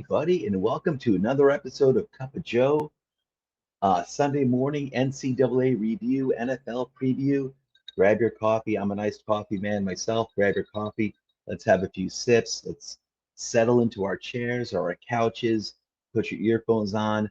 everybody, and welcome to another episode of Cup of Joe, Sunday morning NCAA review, NFL preview. Grab your coffee. I'm a nice coffee man myself. Grab your coffee. Let's have a few sips. Let's settle into our chairs or our couches. Put your earphones on.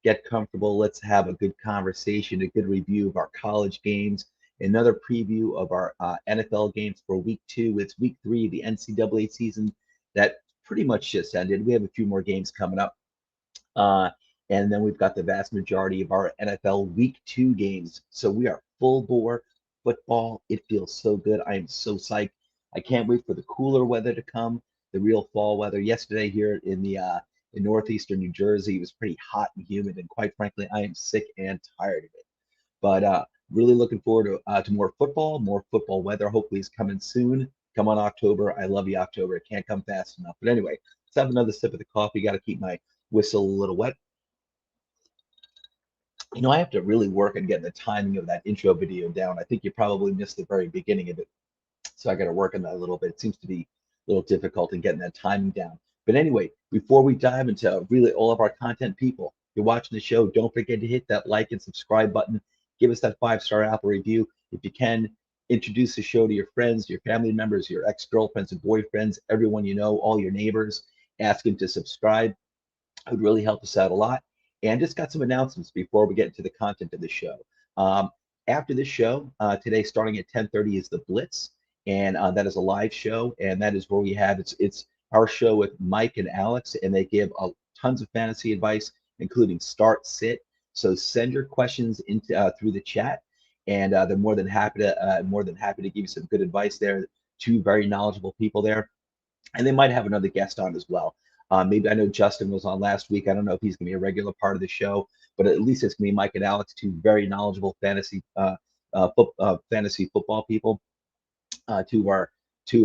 Get comfortable. Let's have a good conversation, a good review of our college games, another preview of our NFL games for week two. It's week three of the NCAA season that pretty much just ended. We have a few more games coming up. Uh, and then we've got the vast majority of our NFL week two games. So we are full bore football. It feels so good. I am so psyched. I can't wait for the cooler weather to come, the real fall weather. Yesterday here in northeastern New Jersey, it was pretty hot and humid, and quite frankly, I am sick and tired of it. But really looking forward to more football weather. Hopefully, it's coming soon. Come on, October. I love you, October. It can't come fast enough. But anyway, let's have another sip of the coffee. Got to keep my whistle a little wet. I have to really work on getting the timing of that intro video down. I think you probably missed the very beginning of it. So I got to work on that a little bit. It seems to be a little difficult in getting that timing down. But anyway, before we dive into really all of our content, people, if you're watching the show, don't forget to hit that like and subscribe button. Give us that 5-star Apple review. If you can, introduce the show to your friends, your family members, your ex-girlfriends and boyfriends, everyone you know, all your neighbors. Ask them to subscribe. It would really help us out a lot. And just got some announcements before we get into the content of the show. Um, After this show, today starting at 10:30 is the Blitz, and that is a live show, and that is where we have it's our show with Mike and Alex, and they give tons of fantasy advice, including start, sit. So send your questions into through the chat, and they're more than happy to give you some good advice there. Two very knowledgeable people there, and they might have another guest on as well. Maybe I know Justin was on last week. I don't know if he's going to be a regular part of the show, but at least it's going to be Mike and Alex, two very knowledgeable fantasy football people. Two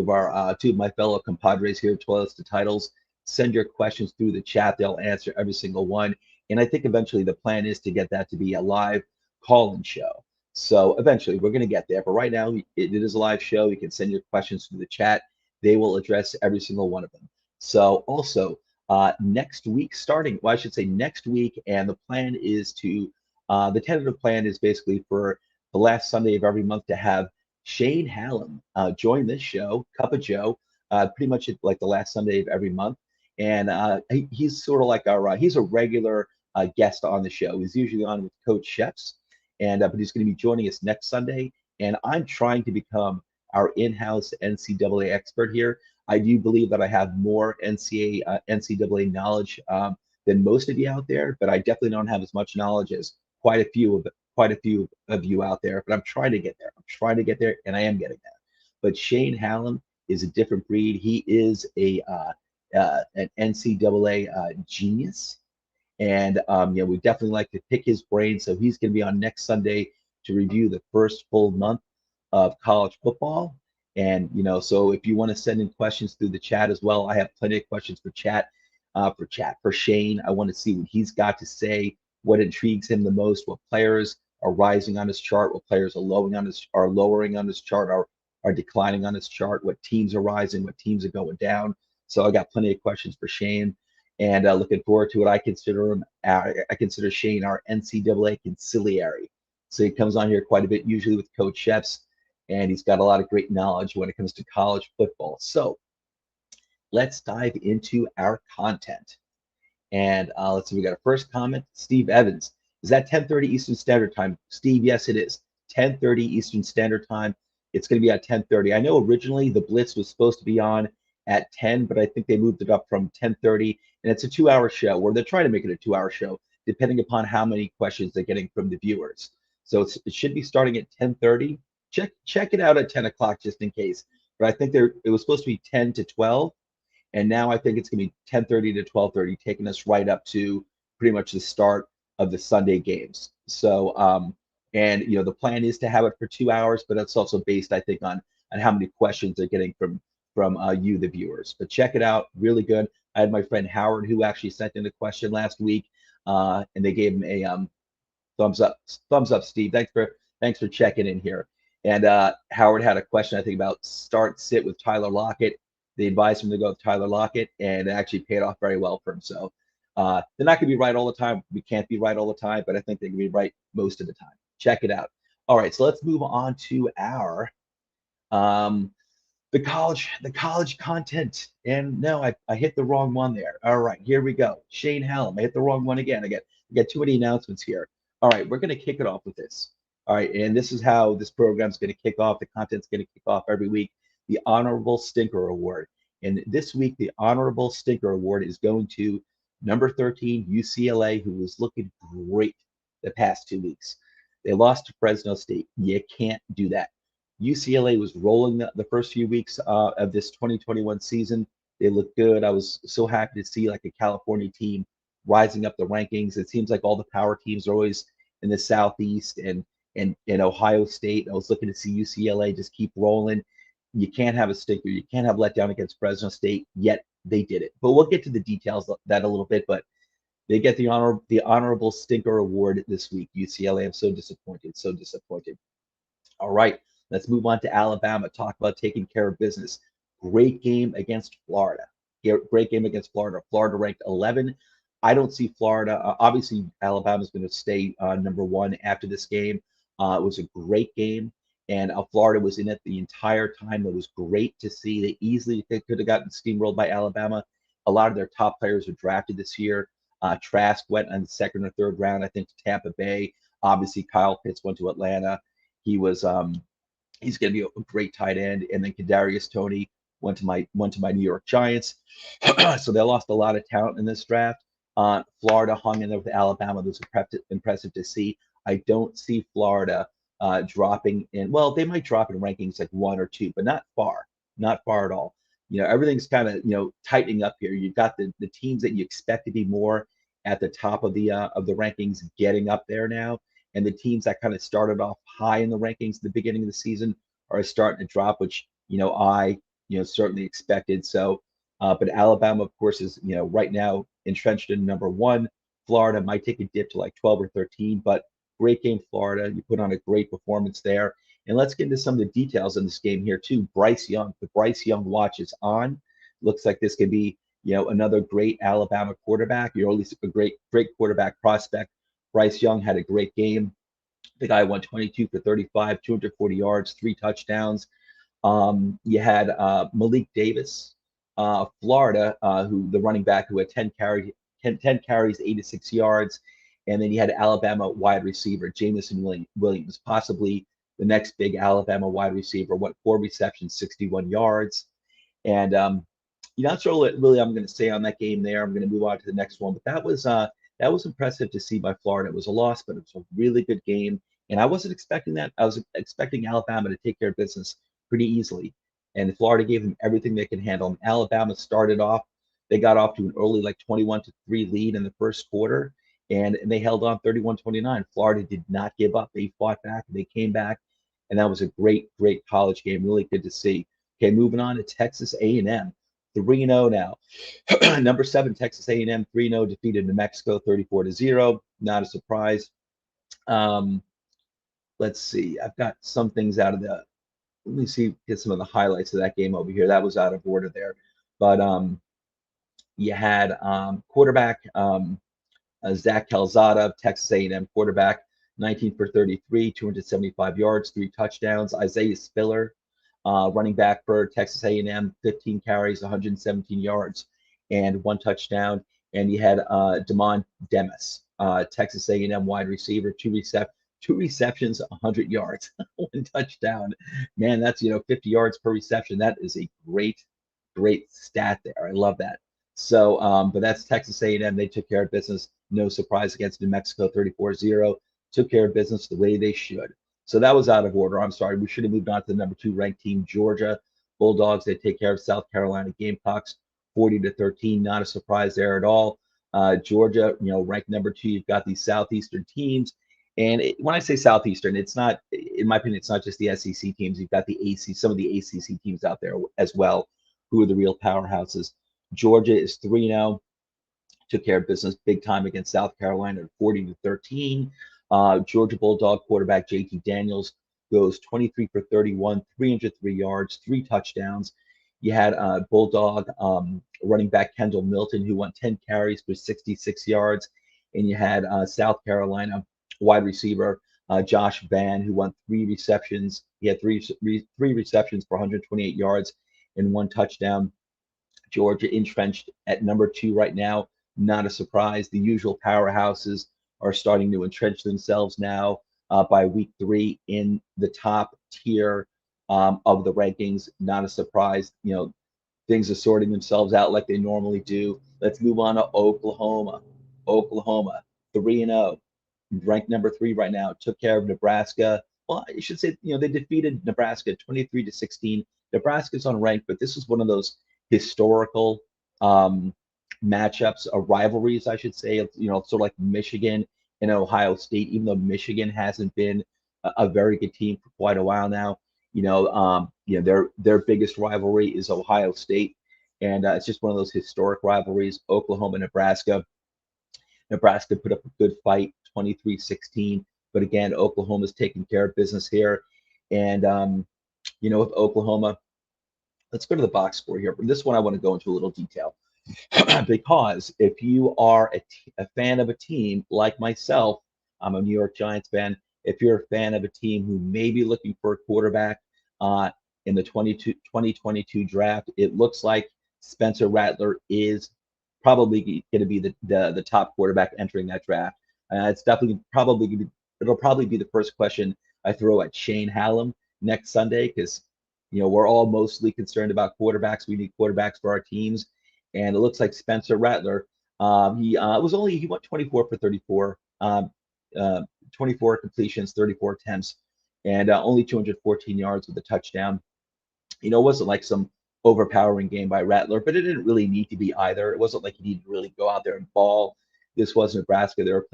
of my fellow compadres here, Toilets to Titles. Send your questions through the chat. They'll answer every single one. And I think eventually the plan is to get that to be a live call-in show. So eventually we're going to get there. But right now it is a live show. You can send your questions through the chat. They will address every single one of them. So also next week, well, I should say next week, and the plan is the tentative plan is basically for the last Sunday of every month to have Shane Hallam join this show, Cup of Joe, pretty much like the last Sunday of every month. And he's sort of like he's a regular guest on the show. He's usually on with Coach Chefs, and but he's going to be joining us next Sunday. And I'm trying to become our in-house NCAA expert here. I do believe that I have more NCAA knowledge than most of you out there, but I definitely don't have as much knowledge as quite a few of you out there. But I'm trying to get there. I'm trying to get there, and I am getting there. But Shane Hallam is a different breed. He is an NCAA genius, and we definitely like to pick his brain. So he's going to be on next Sunday to review the first full month of college football. And so if you want to send in questions through the chat as well, I have plenty of questions for Shane. I want to see what he's got to say, what intrigues him the most, what players are rising on his chart, what players are lowering on his chart, are declining on his chart, what teams are rising, what teams are going down. So I got plenty of questions for Shane, and looking forward to it. I consider Shane our NCAA conciliary. So he comes on here quite a bit, usually with Coach Chefs, and he's got a lot of great knowledge when it comes to college football. So let's dive into our content. And let's see, we got a first comment. Steve Evans, is that 10:30 Eastern Standard Time? Steve, yes, it is. 10:30 Eastern Standard Time. It's going to be at 10:30. I know originally the Blitz was supposed to be on at 10, but I think they moved it up from 10:30, and it's a 2-hour show, where they're trying to make it a 2-hour show, depending upon how many questions they're getting from the viewers. So it should be starting at 10:30. Check it out at 10 o'clock just in case. But I think it was supposed to be 10 to 12. And now I think it's going to be 10:30 to 12:30, taking us right up to pretty much the start of the Sunday games. So, and the plan is to have it for 2 hours, but that's also based, I think, on how many questions they're getting from you, the viewers. But check it out, really good. I had my friend Howard who actually sent in a question last week, and they gave him a thumbs up. Thumbs up, Steve. Thanks for checking in here. And Howard had a question, I think, about start sit with Tyler Lockett. They advised him to go with Tyler Lockett, and it actually paid off very well for him. So they're not going to be right all the time. We can't be right all the time, but I think they can be right most of the time. Check it out. All right, so let's move on to our um, the college content. And no, I hit the wrong one there. All right, here we go. Shane Hallam. I hit the wrong one again. I got too many announcements here. All right, we're going to kick it off with this. All right, and this is how this program's going to kick off. The content's going to kick off every week. The Honorable Stinker Award. And this week, the Honorable Stinker Award is going to number 13 UCLA, who was looking great the past 2 weeks. They lost to Fresno State. You can't do that. UCLA was rolling the first few weeks of this 2021 season. They looked good. I was so happy to see like a California team rising up the rankings. It seems like all the power teams are always in the Southeast and Ohio State. I was looking to see UCLA just keep rolling. You can't have a stinker. You can't have letdown against Fresno State, yet they did it. But we'll get to the details of that a little bit. But they get the honorable stinker award this week. UCLA, I'm so disappointed, so disappointed. All right, let's move on to Alabama. Talk about taking care of business. Great game against Florida. Great game against Florida. Florida ranked 11. I don't see Florida. Obviously, Alabama's going to stay number one after this game. It was a great game, and Florida was in it the entire time. It was great to see. They could have gotten steamrolled by Alabama. A lot of their top players were drafted this year. Trask went in the second or third round, I think, to Tampa Bay. Obviously, Kyle Pitts went to Atlanta. He's going to be a great tight end. And then Kadarius Toney went to my New York Giants. So they lost a lot of talent in this draft. Florida hung in there with Alabama. That was impressive to see. I don't see Florida dropping in. Well, they might drop in rankings like 1 or 2, but not far at all. Everything's kind of tightening up here. You've got the teams that you expect to be more at the top of the rankings getting up there now, and the teams that kind of started off high in the rankings at the beginning of the season are starting to drop, which I certainly expected. So, but Alabama, of course, is right now entrenched in number one. Florida might take a dip to like 12 or 13, but great game, Florida. You put on a great performance there. And let's get into some of the details in this game here too. Bryce Young, the Bryce Young watch is on. Looks like this could be, another great Alabama quarterback, or at least a great quarterback prospect. Bryce Young had a great game. The guy went 22 for 35, 240 yards, 3 touchdowns. You had Malik Davis, Florida, who the running back who had 10 carries, 86 yards. And then you had Alabama wide receiver, Jamison Williams, possibly the next big Alabama wide receiver, 4 receptions, 61 yards. And that's really I'm going to say on that game there. I'm going to move on to the next one. But that was impressive to see by Florida. It was a loss, but it was a really good game. And I wasn't expecting that. I was expecting Alabama to take care of business pretty easily. And Florida gave them everything they could handle. And Alabama started off, they got off to an early 21-3 lead in the first quarter. And they held on 31-29. Florida did not give up. They fought back. They came back. And that was a great college game. Really good to see. Okay, moving on to Texas A&M. 3-0 now. Number 7, Texas A&M, 3-0, defeated New Mexico 34-0. Not a surprise. Let's see. I've got some things out of let me see, get some of the highlights of that game over here. That was out of order there. But you had quarterback Zach Calzada, Texas A&M quarterback, 19 for 33, 275 yards, 3 touchdowns. Isaiah Spiller, running back for Texas A&M, 15 carries, 117 yards, and 1 touchdown. And you had Damon Demas, Texas A&M wide receiver, 2 receptions, 100 yards, 1 touchdown. Man, that's 50 yards per reception. That is a great stat there. I love that. So, but that's Texas A&M. They took care of business. No surprise against New Mexico, 34-0. Took care of business the way they should. So that was out of order. I'm sorry. We should have moved on to the number 2 ranked team, Georgia Bulldogs. They take care of South Carolina Gamecocks, 40-13. Not a surprise there at all. Georgia, ranked number 2. You've got these Southeastern teams. And when I say Southeastern, it's not, in my opinion, it's not just the SEC teams. You've got some of the ACC teams out there as well, who are the real powerhouses. Georgia is 3-0. Took care of business big time against South Carolina at 40-13. Georgia Bulldog quarterback JT Daniels goes 23 for 31, 303 yards, 3 touchdowns. You had Bulldog running back Kendall Milton, who won 10 carries for 66 yards. And you had South Carolina wide receiver Josh Van, who won 3 receptions. He had three receptions for 128 yards and 1 touchdown. Georgia entrenched at number 2 right now. Not a surprise. The usual powerhouses are starting to entrench themselves now by week 3 in the top tier of the rankings. Not a surprise. Things are sorting themselves out like they normally do. Let's move on to Oklahoma. Oklahoma, 3-0, ranked number 3 right now. Took care of Nebraska. Well, I should say, they defeated Nebraska 23-16. Nebraska's unranked, but this is one of those historical um, matchups, or rivalries, I should say. Sort of like Michigan and Ohio State, even though Michigan hasn't been a very good team for quite a while now. Their biggest rivalry is Ohio State, and it's just one of those historic rivalries. Oklahoma, Nebraska. Nebraska put up a good fight, 23-16, but again, Oklahoma's taking care of business here. And with Oklahoma, let's go to the box score here. But this one I want to go into a little detail because if you are a fan of a team like myself, I'm a New York Giants fan. If you're a fan of a team who may be looking for a quarterback in the 2022 draft, it looks like Spencer Rattler is probably going to be the top quarterback entering that draft. It's definitely it'll probably be the first question I throw at Shane Hallam next Sunday, because we're all mostly concerned about quarterbacks. We need quarterbacks for our teams, and it looks like Spencer Rattler. He went 24 for 34, 24 completions, 34 attempts, and only 214 yards with a touchdown. It wasn't like some overpowering game by Rattler, but it didn't really need to be either. It wasn't like he needed to really go out there and ball. This was Nebraska they were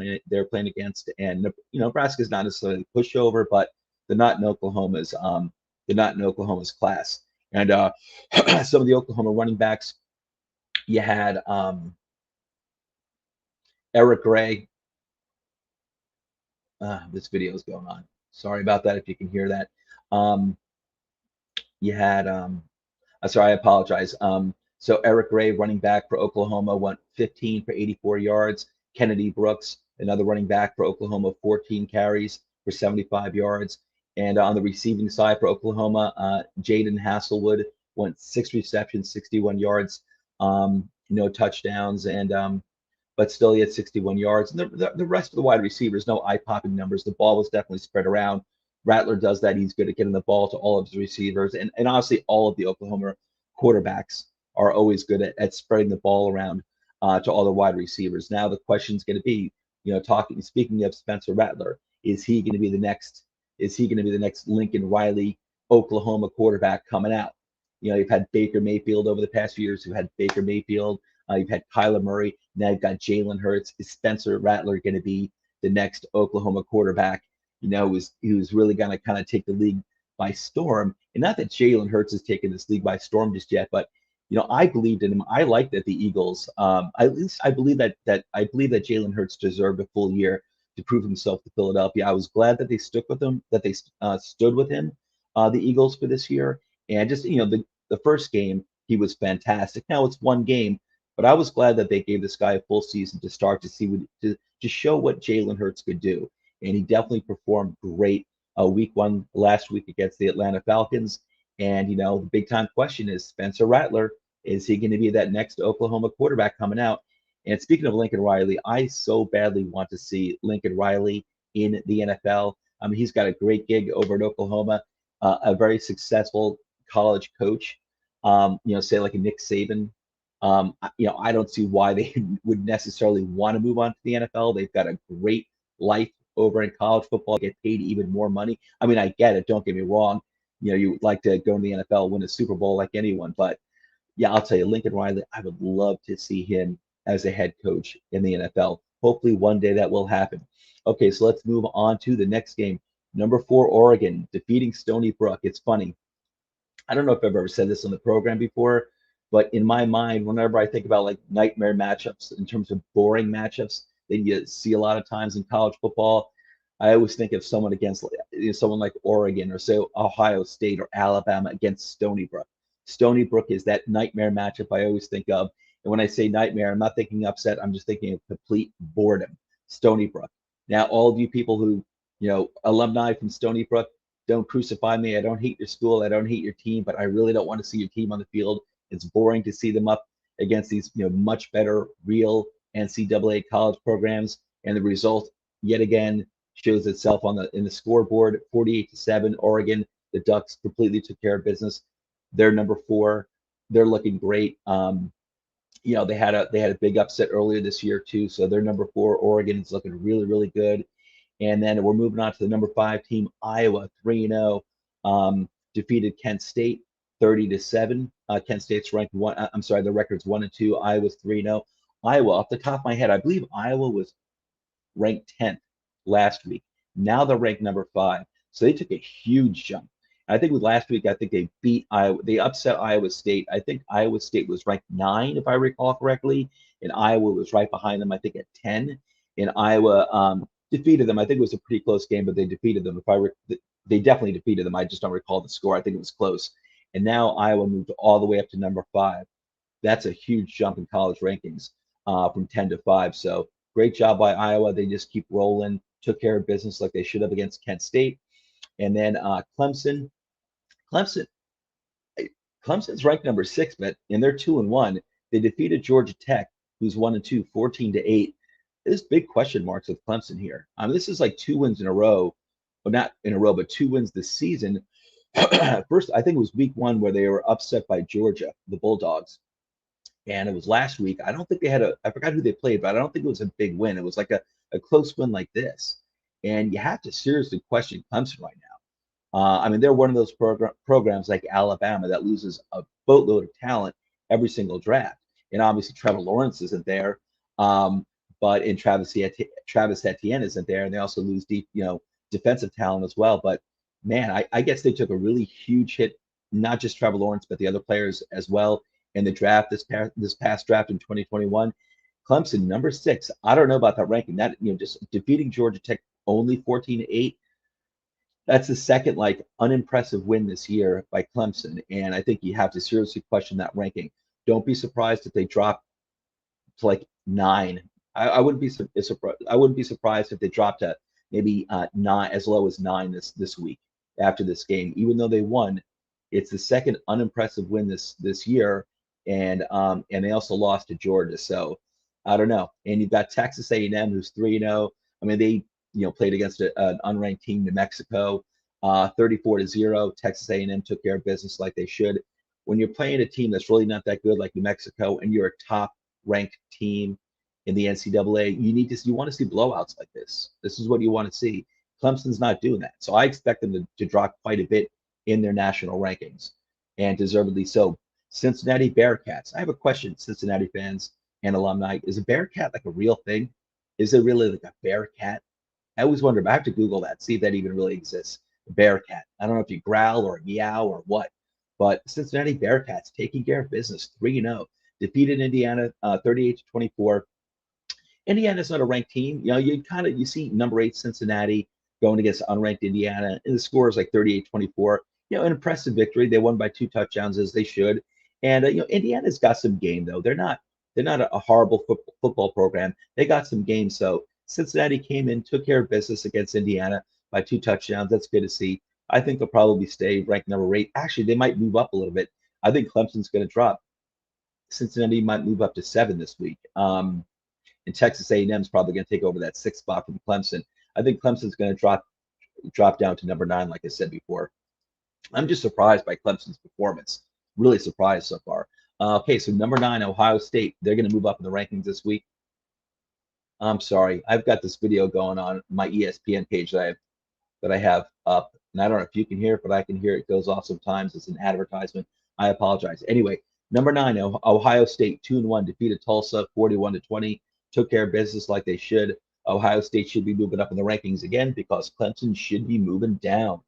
playing against, and Nebraska's not necessarily a pushover, but they're not in Oklahoma's class. And some of the Oklahoma running backs, you had Eric Gray. This video is going on. Sorry about that if you can hear that. You had sorry, I apologize. So Eric Gray, running back for Oklahoma, went 15 for 84 yards. Kennedy Brooks, another running back for Oklahoma, 14 carries for 75 yards. And on the receiving side for Oklahoma, Jaden Hasselwood went 6 receptions, 61 yards, no touchdowns, and but still he had 61 yards. And the rest of the wide receivers, no eye-popping numbers. The ball was definitely spread around. Rattler does that. He's good at getting the ball to all of his receivers. And honestly, all of the Oklahoma quarterbacks are always good at spreading the ball around to all the wide receivers. Now the question is going to be, speaking of Spencer Rattler, is he going to be the next Lincoln Riley Oklahoma quarterback coming out? You've had Baker Mayfield over the past few years. You've had Baker Mayfield. You've had Kyler Murray. Now you've got Jalen Hurts. Is Spencer Rattler going to be the next Oklahoma quarterback? Who's really going to kind of take the league by storm? And not that Jalen Hurts has taken this league by storm just yet, but I believed in him. I like that the Eagles. At least I believe that Jalen Hurts deserved a full year to prove himself to Philadelphia. I was glad that they stuck with him, that they stood with him, the Eagles, for this year. And just the first game, he was fantastic. Now it's one game, but I was glad that they gave this guy a full season to start to see to show what Jalen Hurts could do. And he definitely performed great week 1 last week against the Atlanta Falcons. And the big time question is Spencer Rattler. Is he going to be that next Oklahoma quarterback coming out? And speaking of Lincoln Riley, I so badly want to see Lincoln Riley in the NFL. I mean, he's got a great gig over at Oklahoma, a very successful college coach. Say like a Nick Saban. I don't see why they would necessarily want to move on to the NFL. They've got a great life over in college football, get paid even more money. I mean, I get it. Don't get me wrong. You would like to go in the NFL, win a Super Bowl like anyone. But yeah, I'll tell you, Lincoln Riley, I would love to see him as a head coach in the NFL. Hopefully one day that will happen. Okay, so let's move on to the next game. Number 4, Oregon, defeating Stony Brook. It's funny. I don't know if I've ever said this on the program before, but in my mind, whenever I think about like nightmare matchups in terms of boring matchups that you see a lot of times in college football, I always think of someone like Oregon, or say Ohio State or Alabama against Stony Brook. Stony Brook is that nightmare matchup I always think of. And when I say nightmare, I'm not thinking upset. I'm just thinking of complete boredom. Stony Brook. Now, all of you people who, alumni from Stony Brook, don't crucify me. I don't hate your school. I don't hate your team, but I really don't want to see your team on the field. It's boring to see them up against these, much better real NCAA college programs. And the result, yet again, shows itself in the scoreboard. 48-7, Oregon. The Ducks completely took care of business. They're number 4. They're looking great. They had a big upset earlier this year too, so they're number 4. Oregon is looking really, really good. And then we're moving on to the number 5 team, Iowa, 3-0. Defeated Kent State 30-7. Kent State's ranked 1. I'm sorry, the record's 1-2. Iowa's 3-0. Iowa, off the top of my head, I believe Iowa was ranked 10th last week. Now they're ranked number 5. So they took a huge jump. I think with last week, I think they beat Iowa. They upset Iowa State. I think Iowa State was ranked 9, if I recall correctly, and Iowa was right behind them, I think, at 10. And Iowa defeated them. I think it was a pretty close game, but they defeated them. They definitely defeated them. I just don't recall the score. I think it was close. And now Iowa moved all the way up to number 5. That's a huge jump in college rankings from 10 to 5. So great job by Iowa. They just keep rolling, took care of business like they should have against Kent State. And then Clemson's ranked number 6, but and they're 2-1. They defeated Georgia Tech, who's 1-2, 14-8. There's big question marks with Clemson here. This is like 2 wins in a row, well, not in a row, but 2 wins this season. First, I think it was week 1 where they were upset by Georgia, the Bulldogs. And it was last week. I don't think they had I forgot who they played, but I don't think it was a big win. It was like a close win like this. And you have to seriously question Clemson right now. They're one of those programs like Alabama that loses a boatload of talent every single draft. And obviously Trevor Lawrence isn't there, but Travis Etienne isn't there, and they also lose deep, defensive talent as well. But man, I guess they took a really huge hit, not just Trevor Lawrence, but the other players as well in the draft this past draft in 2021. Clemson, number 6. I don't know about that ranking. That just defeating Georgia Tech only 14-8. That's the second unimpressive win this year by Clemson, and I think you have to seriously question that ranking. Don't be surprised if they drop to 9. I wouldn't be surprised. I wouldn't be surprised if they dropped to maybe 9, as low as 9 this week after this game. Even though they won, it's the second unimpressive win this year, and they also lost to Georgia. So I don't know. And you've got Texas A&M, who's 3-0. They played against an unranked team, New Mexico, 34-0. Texas A&M took care of business like they should. When you're playing a team that's really not that good, like New Mexico, and you're a top-ranked team in the NCAA, you want to see blowouts like this. This is what you want to see. Clemson's not doing that, so I expect them to drop quite a bit in their national rankings, and deservedly so. Cincinnati Bearcats. I have a question, Cincinnati fans and alumni. Is a Bearcat like a real thing? Is it really like a Bearcat? I always wonder, but I have to Google that, see if that even really exists. Bearcat. I don't know if you growl or meow or what, but Cincinnati Bearcats taking care of business, 3-0. Defeated Indiana 38-24. Indiana's not a ranked team. You see number 8 Cincinnati going against unranked Indiana, and the score is like 38-24. An impressive victory. They won by 2 touchdowns, as they should. And Indiana's got some game though. They're not a horrible football program. They got some game. So Cincinnati came in, took care of business against Indiana by 2 touchdowns. That's good to see. I think they'll probably stay ranked number 8. Actually, they might move up a little bit. I think Clemson's going to drop. Cincinnati might move up to 7 this week. And Texas A&M is probably going to take over that 6th spot from Clemson. I think Clemson's going to drop down to number 9, like I said before. I'm just surprised by Clemson's performance. Really surprised so far. Okay, so number 9, Ohio State. They're going to move up in the rankings this week. I'm sorry, I've got this video going on my ESPN page that I have up, and I don't know if you can hear it, but I can hear it goes off sometimes. It's an advertisement. I apologize. Anyway, number 9, Ohio State, 2-1, defeated Tulsa 41-20. Took care of business like they should. Ohio State should be moving up in the rankings again because Clemson should be moving down.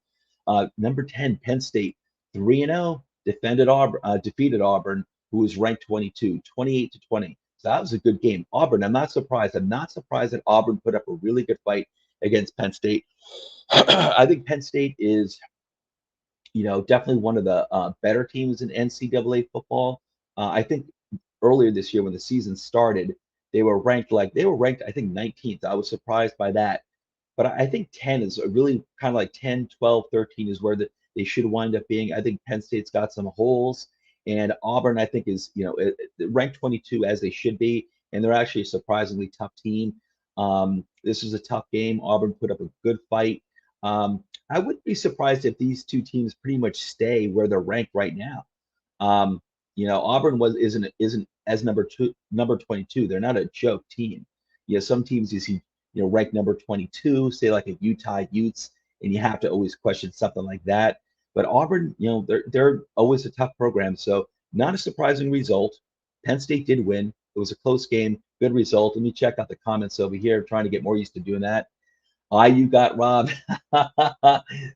Number 10, Penn State, 3-0, defeated Auburn, who was ranked 22, 28-20. So that was a good game. Auburn, I'm not surprised. I'm not surprised that Auburn put up a really good fight against Penn State. I think Penn State is, definitely one of the better teams in NCAA football. I think earlier this year when the season started, they were ranked I think 19th. I was surprised by that. But I think 10 is a really kind of like 10, 12, 13 is where they should wind up being. I think Penn State's got some holes, and Auburn, I think, is ranked 22 as they should be, and they're actually a surprisingly tough team. This was a tough game. Auburn put up a good fight. I wouldn't be surprised if these two teams pretty much stay where they're ranked right now. Um, Auburn isn't as number 22. They're not a joke team. Some teams you see, ranked number 22, say like a Utah Utes, and you have to always question something like that. But Auburn, they're always a tough program, so not a surprising result. Penn State did win. It was a close game, good result. Let me check out the comments over here. Trying to get more used to doing that. IU got robbed.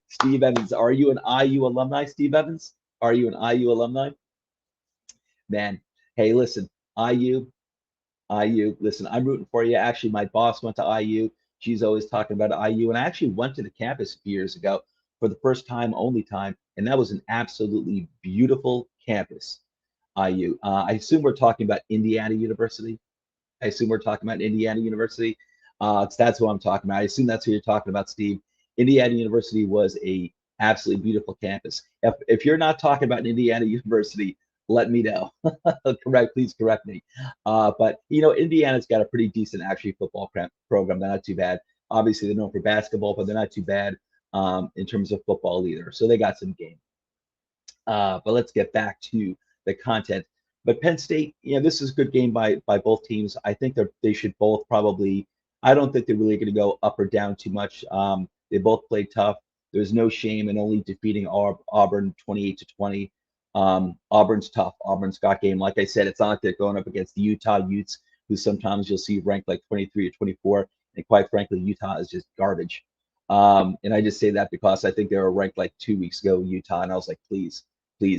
Steve Evans, are you an IU alumni, Steve Evans? Are you an IU alumni? Man, hey, listen, IU, listen, I'm rooting for you. Actually, my boss went to IU. She's always talking about IU. And I actually went to the campus a few years ago for the first time, only time. And that was an absolutely beautiful campus, IU. I assume we're talking about Indiana University. I assume we're talking about Indiana University. That's what I'm talking about. I assume that's who you're talking about, Steve. Indiana University was a absolutely beautiful campus. If you're not talking about Indiana University, let me know. Please correct me. But Indiana's got a pretty decent actually football program. They're not too bad. Obviously, they're known for basketball, but they're not too bad in terms of football either. So they got some game. But let's get back to the content. But Penn State, this is a good game by both teams. I think they should both probably. I don't think they're really going to go up or down too much. They both played tough. There's no shame in only defeating Auburn 28-20. Auburn's tough. Auburn's got game. Like I said, it's not like they're going up against the Utah Utes, who sometimes you'll see ranked like 23 or 24. And quite frankly, Utah is just garbage. And I just say that because I think they were ranked like 2 weeks ago, Utah, and I was like, please, they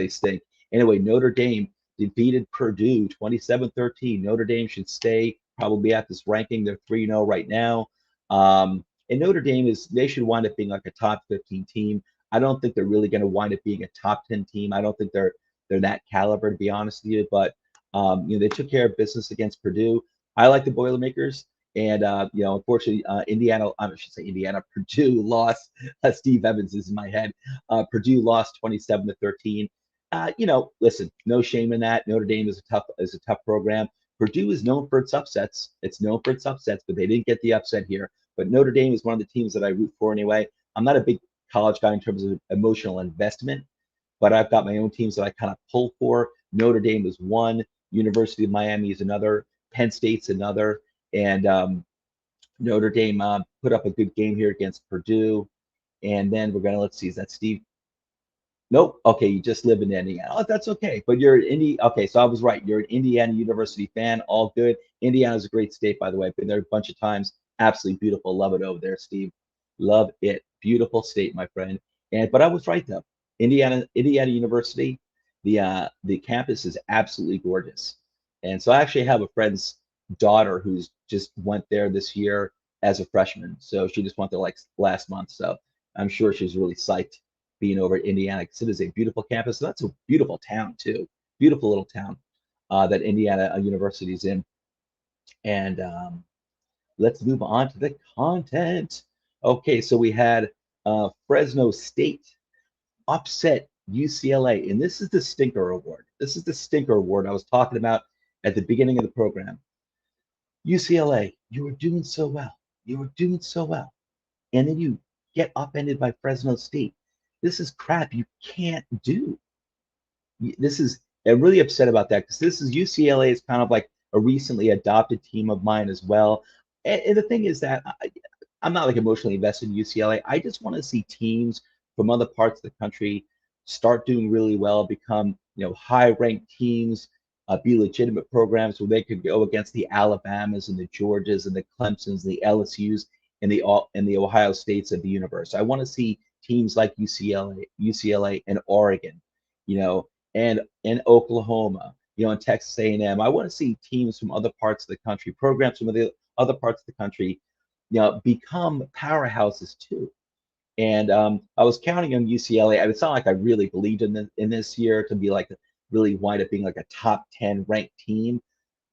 stink. Anyway, Notre Dame defeated Purdue 27-13. Notre Dame should stay probably at this ranking. They're 3-0 right now. And Notre Dame they should wind up being like a top 15 team. I don't think they're really going to wind up being a top 10 team. I don't think they're that caliber, to be honest with you. But they took care of business against Purdue. I like the Boilermakers. And unfortunately, I should say Indiana, Purdue lost. Steve Evans is in my head. Purdue lost 27-13. Listen, no shame in that. Notre Dame is a tough program. Purdue is known for its upsets. It's known for its upsets, but they didn't get the upset here. But Notre Dame is one of the teams that I root for anyway. I'm not a big college guy in terms of emotional investment, but I've got my own teams that I kind of pull for. Notre Dame is one. University of Miami is another. Penn State's another. And Notre Dame put up a good game here against Purdue. And then we're going to, let's see, is that Steve? Nope. Okay, you just live in Indiana. Oh, that's okay. But you're Okay, so I was right. You're an Indiana University fan. All good. Indiana's a great state, by the way. I've been there a bunch of times. Absolutely beautiful. Love it over there, Steve. Love it. Beautiful state, my friend. But I was right though. Indiana University, the campus is absolutely gorgeous. And so I actually have a friend's daughter who's just went there this year as a freshman. So she just went there like last month. So I'm sure she's really psyched being over at Indiana because it is a beautiful campus. That's a beautiful town too. Beautiful little town that Indiana University is in. And let's move on to the content. Okay, so we had Fresno State upset UCLA, and this is the stinker award. This is the stinker award I was talking about at the beginning of the program. UCLA, you were doing so well. You were doing so well. And then you get upended by Fresno State. This is crap you can't do. I'm really upset about that because this is UCLA is kind of like a recently adopted team of mine as well. And the thing is that I'm not like emotionally invested in UCLA. I just want to see teams from other parts of the country start doing really well, become high-ranked teams, be legitimate programs where they could go against the Alabamas and the Georgias and the Clemsons, and the LSUs and the Ohio States of the universe. I want to see teams like UCLA and Oregon, and Oklahoma, and Texas A&M. I want to see teams from other parts of the country, programs from the other parts of the country, become powerhouses too. And I was counting on UCLA. It's not like I really believed in this year to be like really wind up being like a top 10 ranked team.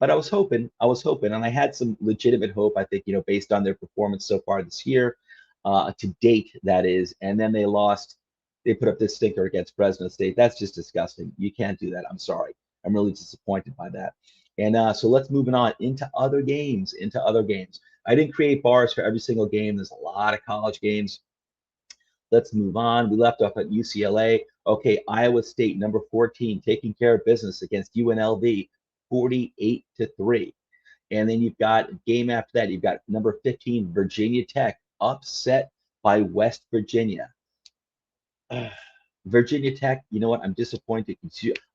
But I was hoping, and I had some legitimate hope, I think, based on their performance so far this year, to date, that is. And then they lost, they put up this stinker against Fresno State. That's just disgusting. You can't do that. I'm sorry. I'm really disappointed by that. And so let's move on into other games, I didn't create bars for every single game. There's a lot of college games. Let's move on. We left off at UCLA. Okay, Iowa State, number 14, taking care of business against UNLV, 48-3. And then you've got a game after that. You've got number 15, Virginia Tech, upset by West Virginia. Virginia Tech, you know what? I'm disappointed.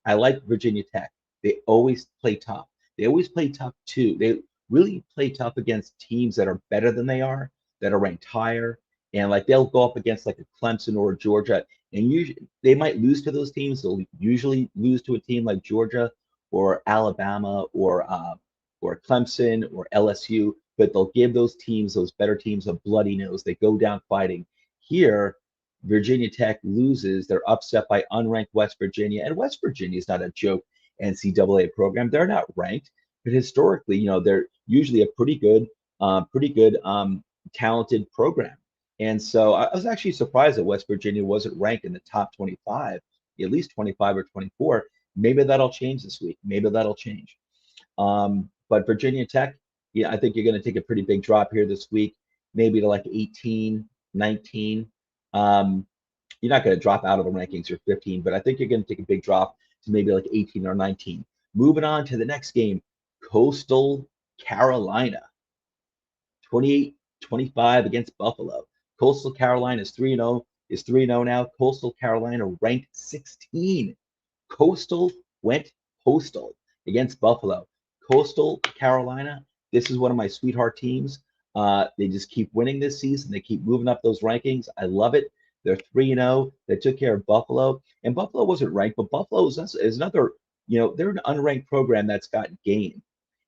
I like Virginia Tech. They always play tough. They always play tough too. They really play tough against teams that are better than they are, that are ranked higher. And like they'll go up against like a Clemson or a Georgia, and usually they might lose to those teams. They'll usually lose to a team like Georgia or Alabama or Clemson or LSU, but they'll give those teams, those better teams, a bloody nose. They go down fighting. Here, Virginia Tech loses. They're upset by unranked West Virginia, and West Virginia is not a joke NCAA program. They're not ranked, but historically, they're usually a pretty good, talented program. And so I was actually surprised that West Virginia wasn't ranked in the top 25, at least 25 or 24. Maybe that'll change this week. Maybe that'll change. But Virginia Tech, yeah, I think you're going to take a pretty big drop here this week, maybe to like 18, 19. You're not going to drop out of the rankings. You're 15, but I think you're going to take a big drop to maybe like 18 or 19. Moving on to the next game, Coastal Carolina, 28-25 against Buffalo. Coastal Carolina is 3-0 now. Coastal Carolina ranked 16. Coastal went postal against Buffalo. Coastal Carolina, this is one of my sweetheart teams. They just keep winning this season. They keep moving up those rankings. I love it. They're 3-0. They took care of Buffalo, and Buffalo wasn't ranked, but Buffalo is another. They're an unranked program that's got game,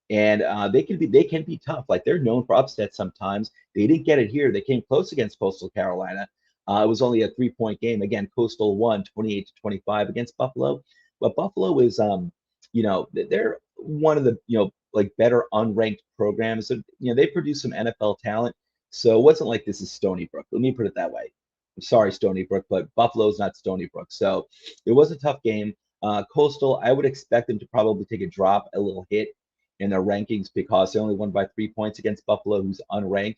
and they can be tough. Like they're known for upsets sometimes. They didn't get it here. They came close against Coastal Carolina. It was only a 3-point game. Again, Coastal won 28-25 against Buffalo, but Buffalo is they're one of the like better unranked programs. So, they produce some NFL talent. So it wasn't like this is Stony Brook. Let me put it that way. I'm sorry, Stony Brook, but Buffalo's not Stony Brook. So it was a tough game. Coastal, I would expect them to probably take a little hit in their rankings because they only won by 3 points against Buffalo, who's unranked.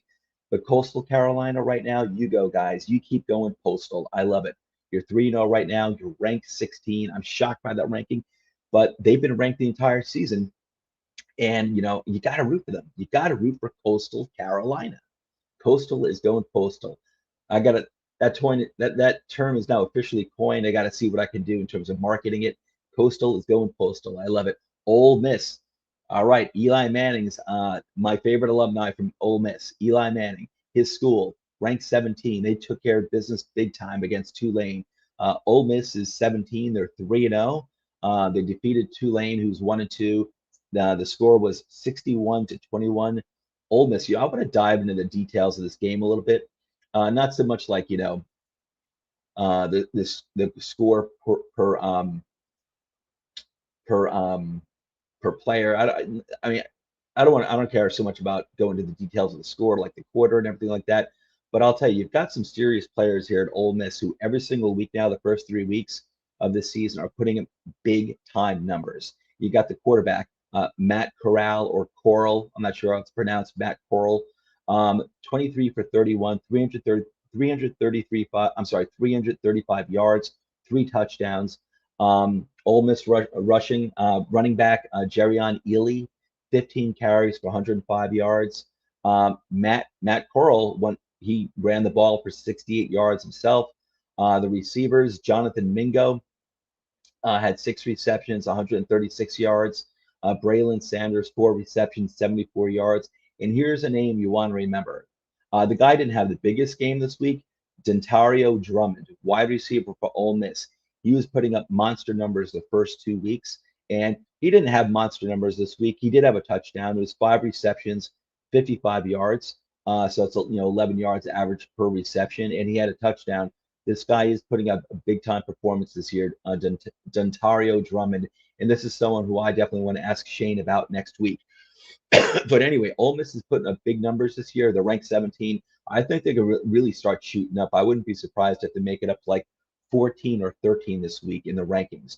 But Coastal Carolina right now, you go, guys. You keep going, Coastal. I love it. You're 3-0 right now. You're ranked 16. I'm shocked by that ranking, but they've been ranked the entire season. And, you got to root for them. You got to root for Coastal Carolina. Coastal is going postal. I got to that term is now officially coined. I got to see what I can do in terms of marketing it. Coastal is going postal. I love it. Ole Miss. All right, Eli Manning's my favorite alumni from Ole Miss. Eli Manning, his school, ranked 17. They took care of business big time against Tulane. Ole Miss is 17. They're 3-0. They defeated Tulane, who's 1-2. The score was 61-21. Ole Miss. I want to dive into the details of this game a little bit. Not so much like the score per player. I mean, I don't care so much about going to the details of the score, like the quarter and everything like that. But I'll tell you, you've got some serious players here at Ole Miss who every single week now, the first 3 weeks of this season, are putting up big time numbers. You got the quarterback, Matt Corral or Coral. I'm not sure how it's pronounced, Matt Coral. 23 for 31, 335 yards, 3 touchdowns. Ole Miss running back Jerrion Ealy, 15 carries for 105 yards. Matt Corral, he ran the ball for 68 yards himself. The receivers, Jonathan Mingo, had 6 receptions, 136 yards. Braylon Sanders, 4 receptions, 74 yards. And here's a name you want to remember. The guy didn't have the biggest game this week. Dentario Drummond, wide receiver for Ole Miss. He was putting up monster numbers the first 2 weeks, and he didn't have monster numbers this week. He did have a touchdown. It was 5 receptions, 55 yards. So it's 11 yards average per reception, and he had a touchdown. This guy is putting up a big time performance this year, Dontario Drummond, and this is someone who I definitely want to ask Shane about next week. But anyway, Ole Miss is putting up big numbers this year. They're ranked 17. I think they could really start shooting up. I wouldn't be surprised if they make it up to like 14 or 13 this week in the rankings.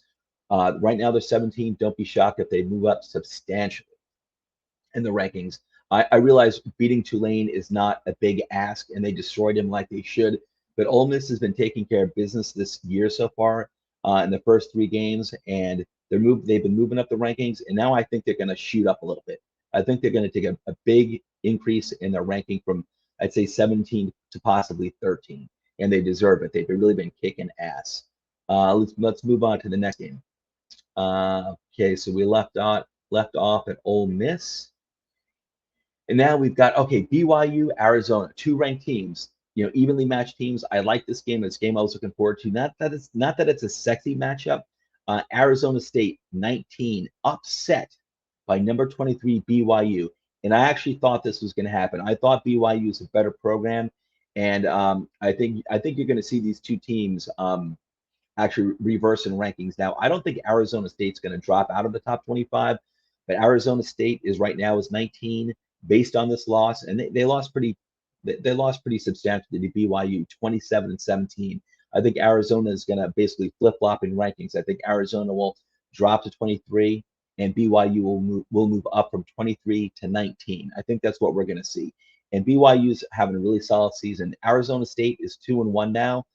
Right now they're 17. Don't be shocked if they move up substantially in the rankings. I realize beating Tulane is not a big ask, and they destroyed him like they should. But Ole Miss has been taking care of business this year so far in the first 3 games, and they've been moving up the rankings, and now I think they're going to shoot up a little bit. I think they're going to take a big increase in their ranking from, I'd say, 17 to possibly 13, and they deserve it. They've really been kicking ass. Let's move on to the next game. Okay, so we left off at Ole Miss. And now we've got, okay, BYU, Arizona, 2 ranked teams, evenly matched teams. I like this game. It's a game I was looking forward to. Not that it's a sexy matchup. Arizona State, 19, upset by number 23 BYU. And I actually thought this was going to happen. I thought BYU is a better program, and I think you're going to see these 2 teams actually reverse in rankings. Now, I don't think Arizona State's going to drop out of the top 25, but Arizona State is right now is 19 based on this loss, and they lost pretty substantially to BYU, 27-17. I think Arizona is going to basically flip-flop in rankings. I think Arizona will drop to 23, and BYU will move up from 23 to 19. I think that's what we're going to see. And BYU's having a really solid season. Arizona State is 2-1 now.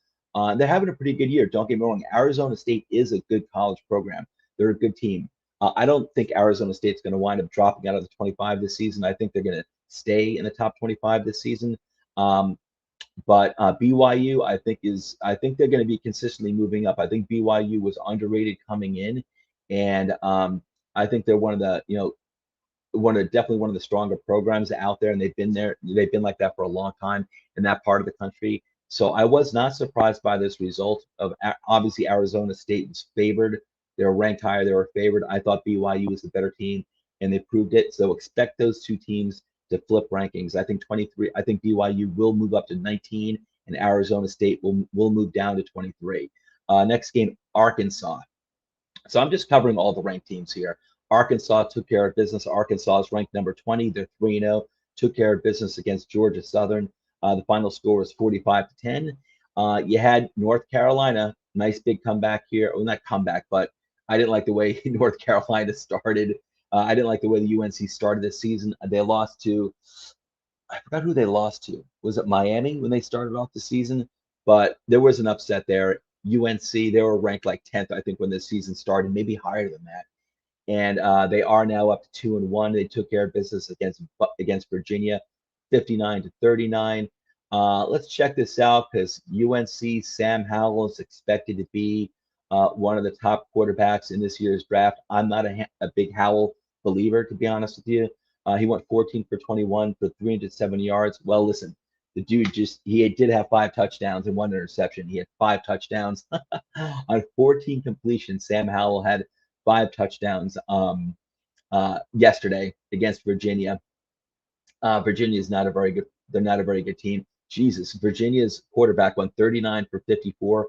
They're having a pretty good year. Don't get me wrong. Arizona State is a good college program. They're a good team. I don't think Arizona State's going to wind up dropping out of the 25 this season. I think they're going to stay in the top 25 this season. But BYU, I think they're going to be consistently moving up. I think BYU was underrated coming in, and I think they're definitely one of the stronger programs out there, and they've been like that for a long time in that part of the country. So I was not surprised by this result of obviously Arizona State was favored. They were ranked higher. They were favored. I thought BYU was the better team, and they proved it. So expect those 2 teams to flip rankings. I think BYU will move up to 19, and Arizona State will move down to 23. Next game, Arkansas. So I'm just covering all the ranked teams here. Arkansas took care of business. Arkansas is ranked number 20. They're 3-0. Took care of business against Georgia Southern. The final score was 45-10. You had North Carolina, nice big comeback here. Well, not comeback, but I didn't like the way North Carolina started. I didn't like the way the UNC started this season. They lost to, I forgot who they lost to. Was it Miami when they started off the season? But there was an upset there. UNC, they were ranked like 10th, I think, when this season started, maybe higher than that. And they are now up to 2-1. They took care of business against Virginia, 59-39. Let's check this out because UNC Sam Howell is expected to be one of the top quarterbacks in this year's draft. I'm not a big Howell believer, to be honest with you. He went 14 for 21 for 307 yards. Well, listen, the dude he did have 5 touchdowns and 1 interception. He had 5 touchdowns on 14 completions. Sam Howell had 5 touchdowns yesterday against Virginia. Virginia is not a very good. They're not a very good team. Jesus, Virginia's quarterback went 39 for 54,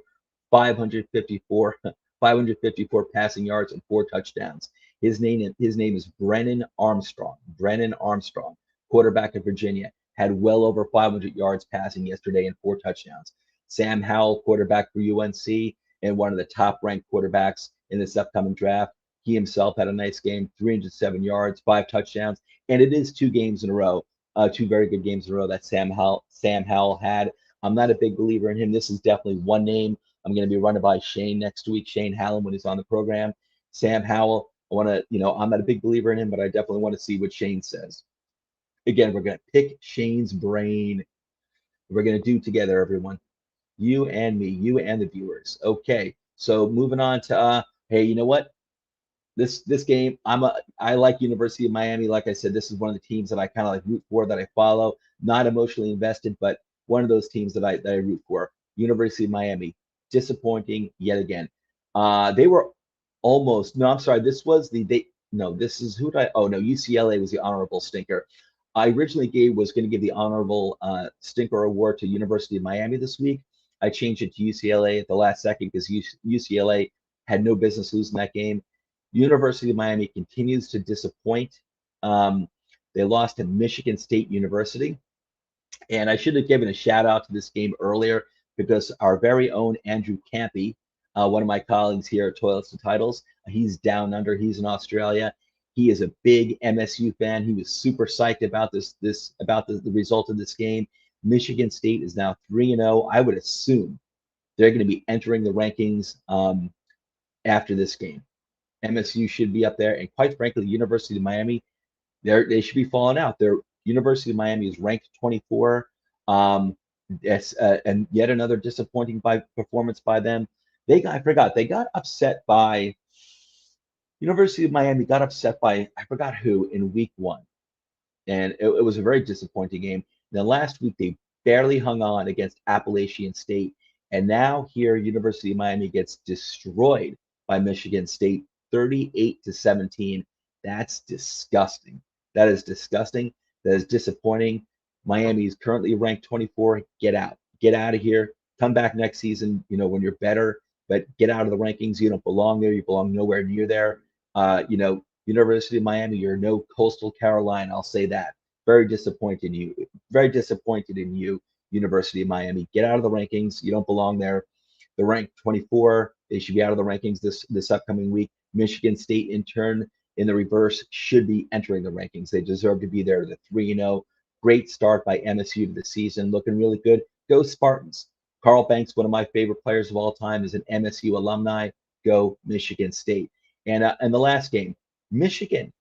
554 passing yards and 4 touchdowns. His name is Brennan Armstrong. Brennan Armstrong, quarterback of Virginia, had well over 500 yards passing yesterday and 4 touchdowns. Sam Howell, quarterback for UNC, and one of the top-ranked quarterbacks in this upcoming draft. He himself had a nice game, 307 yards, 5 touchdowns, and it is 2 games in a row, 2 very good games in a row that Sam Howell had. I'm not a big believer in him. This is definitely one name I'm going to be running by Shane next week, Shane Hallam, when he's on the program. Sam Howell, I'm not a big believer in him, but I definitely want to see what Shane says. Again, we're going to pick Shane's brain. We're going to do together, everyone. You and me, you and the viewers. Okay, so moving on to, hey, you know what? This game, I like University of Miami. Like I said, this is one of the teams that I kind of like root for, that I follow. Not emotionally invested, but one of those teams that I root for. University of Miami, disappointing yet again. They were almost. No, I'm sorry. This was UCLA was the honorable stinker. I originally was going to give the honorable Stinker Award to University of Miami this week. I changed it to UCLA at the last second because UCLA had no business losing that game. University of Miami continues to disappoint. Um, they lost to Michigan State University. And I should have given a shout out to this game earlier because our very own Andrew Campy, one of my colleagues here at Toilets to Titles, he's down under. He's in Australia. He is a big MSU fan. He was super psyched about the result of this game. Michigan State is now 3-0. I would assume they're going to be entering the rankings after this game. MSU should be up there, and quite frankly, University of Miami, they should be falling out. Their University of Miami is ranked 24. And yet another disappointing performance by them. I forgot they got upset by University of Miami got upset by I forgot who in week 1, and it was a very disappointing game. And then last week they barely hung on against Appalachian State, and now here University of Miami gets destroyed by Michigan State, 38-17. That's disgusting. That is disgusting. That is disappointing. Miami is currently ranked 24. Get out. Get out of here. Come back next season, when you're better, but get out of the rankings. You don't belong there. You belong nowhere near there. University of Miami, you're no Coastal Carolina. I'll say that. Very disappointed in you. Very disappointed in you, University of Miami. Get out of the rankings. You don't belong there. They're ranked 24. They should be out of the rankings this upcoming week. Michigan State, in turn, in the reverse, should be entering the rankings. They deserve to be there. The 3-0. Great start by MSU to the season. Looking really good. Go Spartans. Carl Banks, one of my favorite players of all time, is an MSU alumni. Go Michigan State. And the last game, Michigan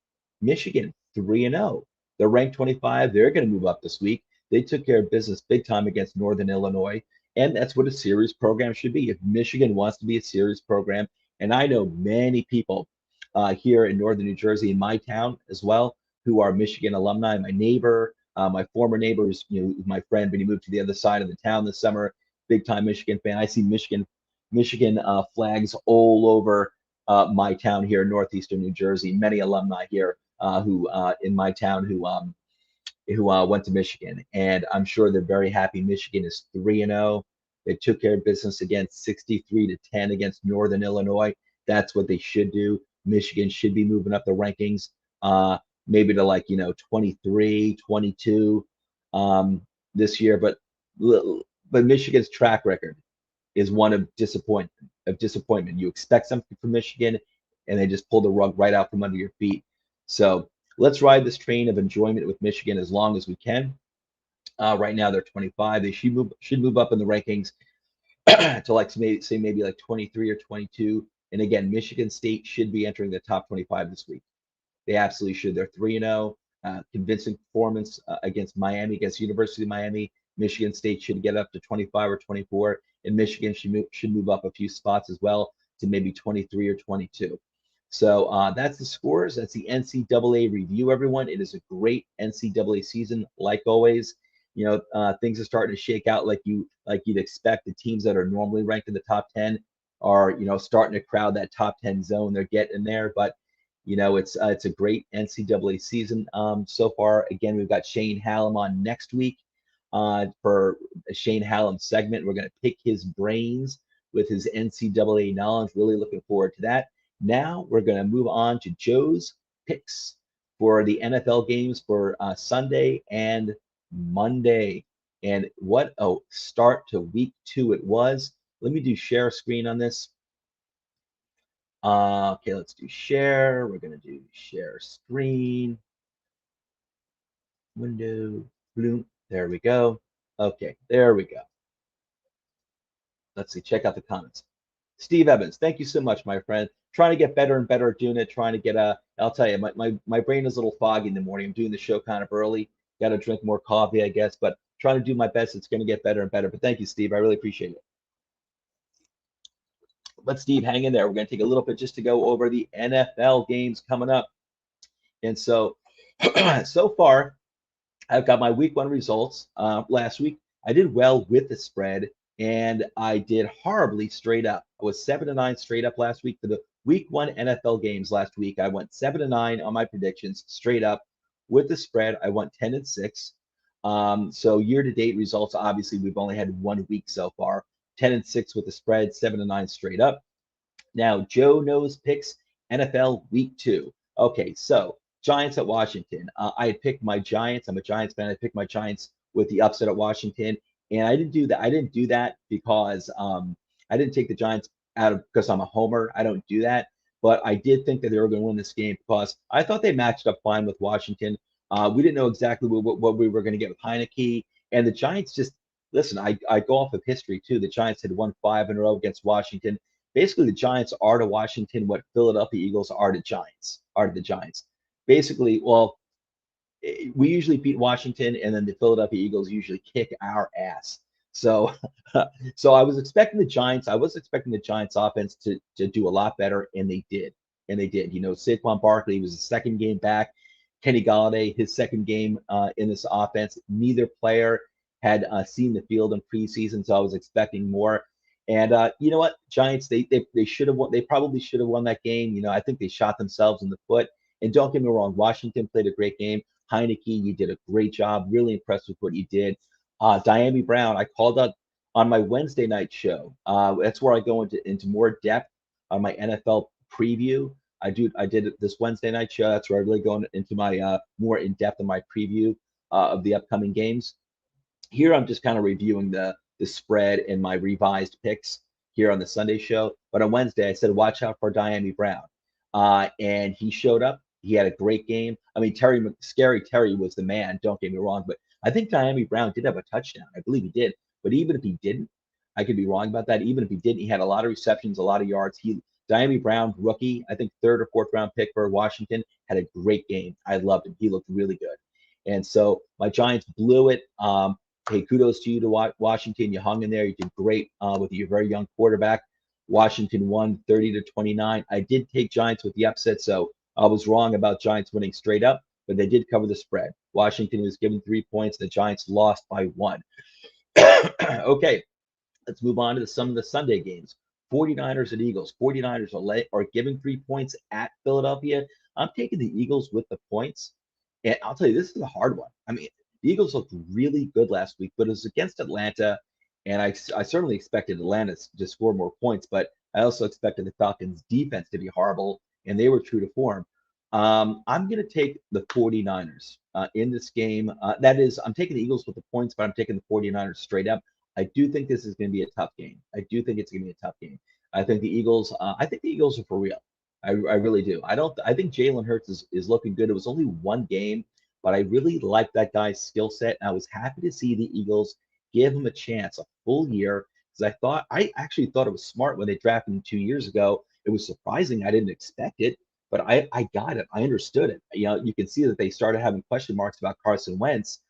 3-0. They're ranked 25. They're going to move up this week. They took care of business big time against Northern Illinois, and that's what a series program should be. If Michigan wants to be a series program, and I know many people here in Northern New Jersey, in my town as well, who are Michigan alumni. My neighbor, my former neighbor, who's my friend, but he moved to the other side of the town this summer. Big time Michigan fan. I see Michigan flags all over my town here in northeastern New Jersey. Many alumni here who in my town who went to Michigan, and I'm sure they're very happy. Michigan is 3-0. They took care of business against 63-10 against Northern Illinois. That's what they should do. Michigan should be moving up the rankings, maybe to 23, 22 this year. But Michigan's track record is one of disappointment. You expect something from Michigan, and they just pull the rug right out from under your feet. So let's ride this train of enjoyment with Michigan as long as we can. Right now they're 25. They should move up in the rankings to maybe 23 or 22. And again, Michigan State should be entering the top 25 this week. They absolutely should. They're 3-0. Convincing performance against University of Miami. Michigan State should get up to 25 or 24, and Michigan should move up a few spots as well to maybe 23 or 22. So that's the scores. That's the NCAA review, everyone. It is a great NCAA season, like always. Things are starting to shake out like you'd expect. The teams that are normally ranked in the top 10 are, starting to crowd that top 10 zone. They're getting there, but it's a great NCAA season so far. Again, we've got Shane Hallam on next week for a Shane Hallam segment. We're going to pick his brains with his NCAA knowledge. Really looking forward to that. Now we're going to move on to Joe's picks for the NFL games for Sunday and Monday. And what a start to week 2 it was. Let me do share screen on this. Okay, let's do share. We're going to do share screen. Window, bloom. There we go. Okay, there we go. Let's see, check out the comments. Steve Evans, thank you so much, my friend. Trying to get better and better at doing it, trying to get I'll tell you, my brain is a little foggy in the morning. I'm doing the show kind of early. Got to drink more coffee, I guess, but trying to do my best. It's going to get better and better. But thank you, Steve. I really appreciate it. But Steve, hang in there. We're going to take a little bit just to go over the NFL games coming up. And so, so far, I've got my week 1 results. Last week, I did well with the spread, and I did horribly straight up. I was 7-9 straight up last week for the week 1 NFL games last week. I went 7-9 on my predictions straight up. with the spread. I went 10-6. So year-to-date results, obviously, we've only had 1 week so far. 10-6 with the spread, 7-9 straight up. Now, Joe knows picks NFL Week 2. Okay, so Giants at Washington. I had picked my Giants. I'm a Giants fan. I picked my Giants with the upset at Washington, and I didn't do that. I didn't do that because I didn't take the Giants out of because I'm a homer. I don't do that, but I did think that they were going to win this game because I thought they matched up fine with Washington. We didn't know exactly what we were going to get with Heineke, and the Giants just listen. I go off of history too. The Giants had won 5 in a row against Washington. Basically, the Giants are to Washington what Philadelphia Eagles are to the Giants. Basically, well, we usually beat Washington, and then the Philadelphia Eagles usually kick our ass. So, so I was expecting the Giants. I was expecting the Giants offense to do a lot better, and they did. And they did. You know, Saquon Barkley was his second game back. Kenny Galladay, his second game in this offense. Neither player had seen the field in preseason, so I was expecting more. And you know what, Giants, they should have won. They probably should have won that game. You know, I think they shot themselves in the foot. And don't get me wrong, Washington played a great game. Heineke, you did a great job. Really impressed with what you did. Diami Brown, I called out on my Wednesday night show. That's where I go into more depth on my NFL preview. I did it this Wednesday night show. That's where I really go into my more in depth in my preview of the upcoming games. Here I'm just kind of reviewing the spread and my revised picks here on the Sunday show. But on Wednesday, I said, watch out for Diami Brown. And he showed up. He had a great game. I mean, Scary Terry was the man. Don't get me wrong. But I think Diami Brown did have a touchdown. I believe he did. But even if he didn't, I could be wrong about that. Even if he didn't, he had a lot of receptions, a lot of yards. Diami Brown, rookie, I think third or fourth round pick for Washington, had a great game. I loved him. He looked really good. And so my Giants blew it. Hey, kudos to you to Washington. You hung in there. You did great with your very young quarterback. Washington won 30-29. I did take Giants with the upset, so I was wrong about Giants winning straight up, but they did cover the spread. Washington was given 3 points. The Giants lost by 1. Okay, let's move on to some of the Sunday games. 49ers and Eagles. 49ers are giving 3 points at Philadelphia. I'm taking the Eagles with the points. And I'll tell you, this is a hard one. I mean, the Eagles looked really good last week, but it was against Atlanta, and I certainly expected Atlanta to score more points, but I also expected the Falcons' defense to be horrible, and they were true to form. I'm going to take the 49ers in this game. That is, I'm taking the Eagles with the points, but I'm taking the 49ers straight up. I do think this is going to be a tough game. I do think it's going to be a tough game. I think the Eagles are for real. I really do. I think Jalen Hurts is looking good. It was only one game, but I really like that guy's skill set. And I was happy to see the Eagles give him a chance, a full year, because I actually thought it was smart when they drafted him 2 years ago. It was surprising. I didn't expect it, but I got it. I understood it. You know, you can see that they started having question marks about Carson Wentz,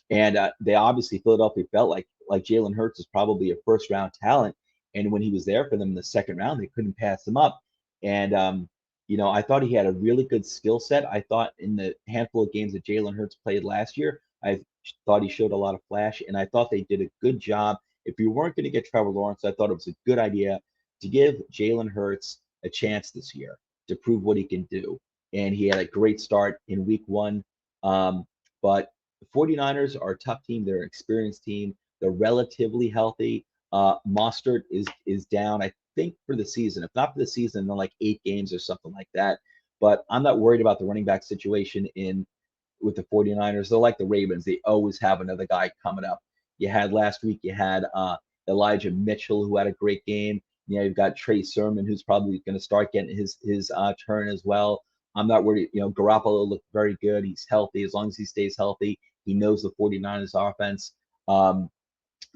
and they obviously Philadelphia felt like Jalen Hurts is probably a first round talent. And when he was there for them in the second round, they couldn't pass him up. And you know, I thought he had a really good skill set. I thought in the handful of games that Jalen Hurts played last year, I thought he showed a lot of flash, and I thought they did a good job. If you weren't going to get Trevor Lawrence, I thought it was a good idea to give Jalen Hurts a chance this year to prove what he can do. And he had a great start in week 1. But the 49ers are a tough team. They're an experienced team. They're relatively healthy. Mostert is down, I think, for the season. If not for the season, then like 8 games or something like that. But I'm not worried about the running back situation with the 49ers. They're like the Ravens. They always have another guy coming up. You had last week, you had Elijah Mitchell, who had a great game. You know, you've got Trey Sermon, who's probably going to start getting his turn as well. I'm not worried. You know, Garoppolo looked very good. He's healthy. As long as he stays healthy, he knows the 49ers offense.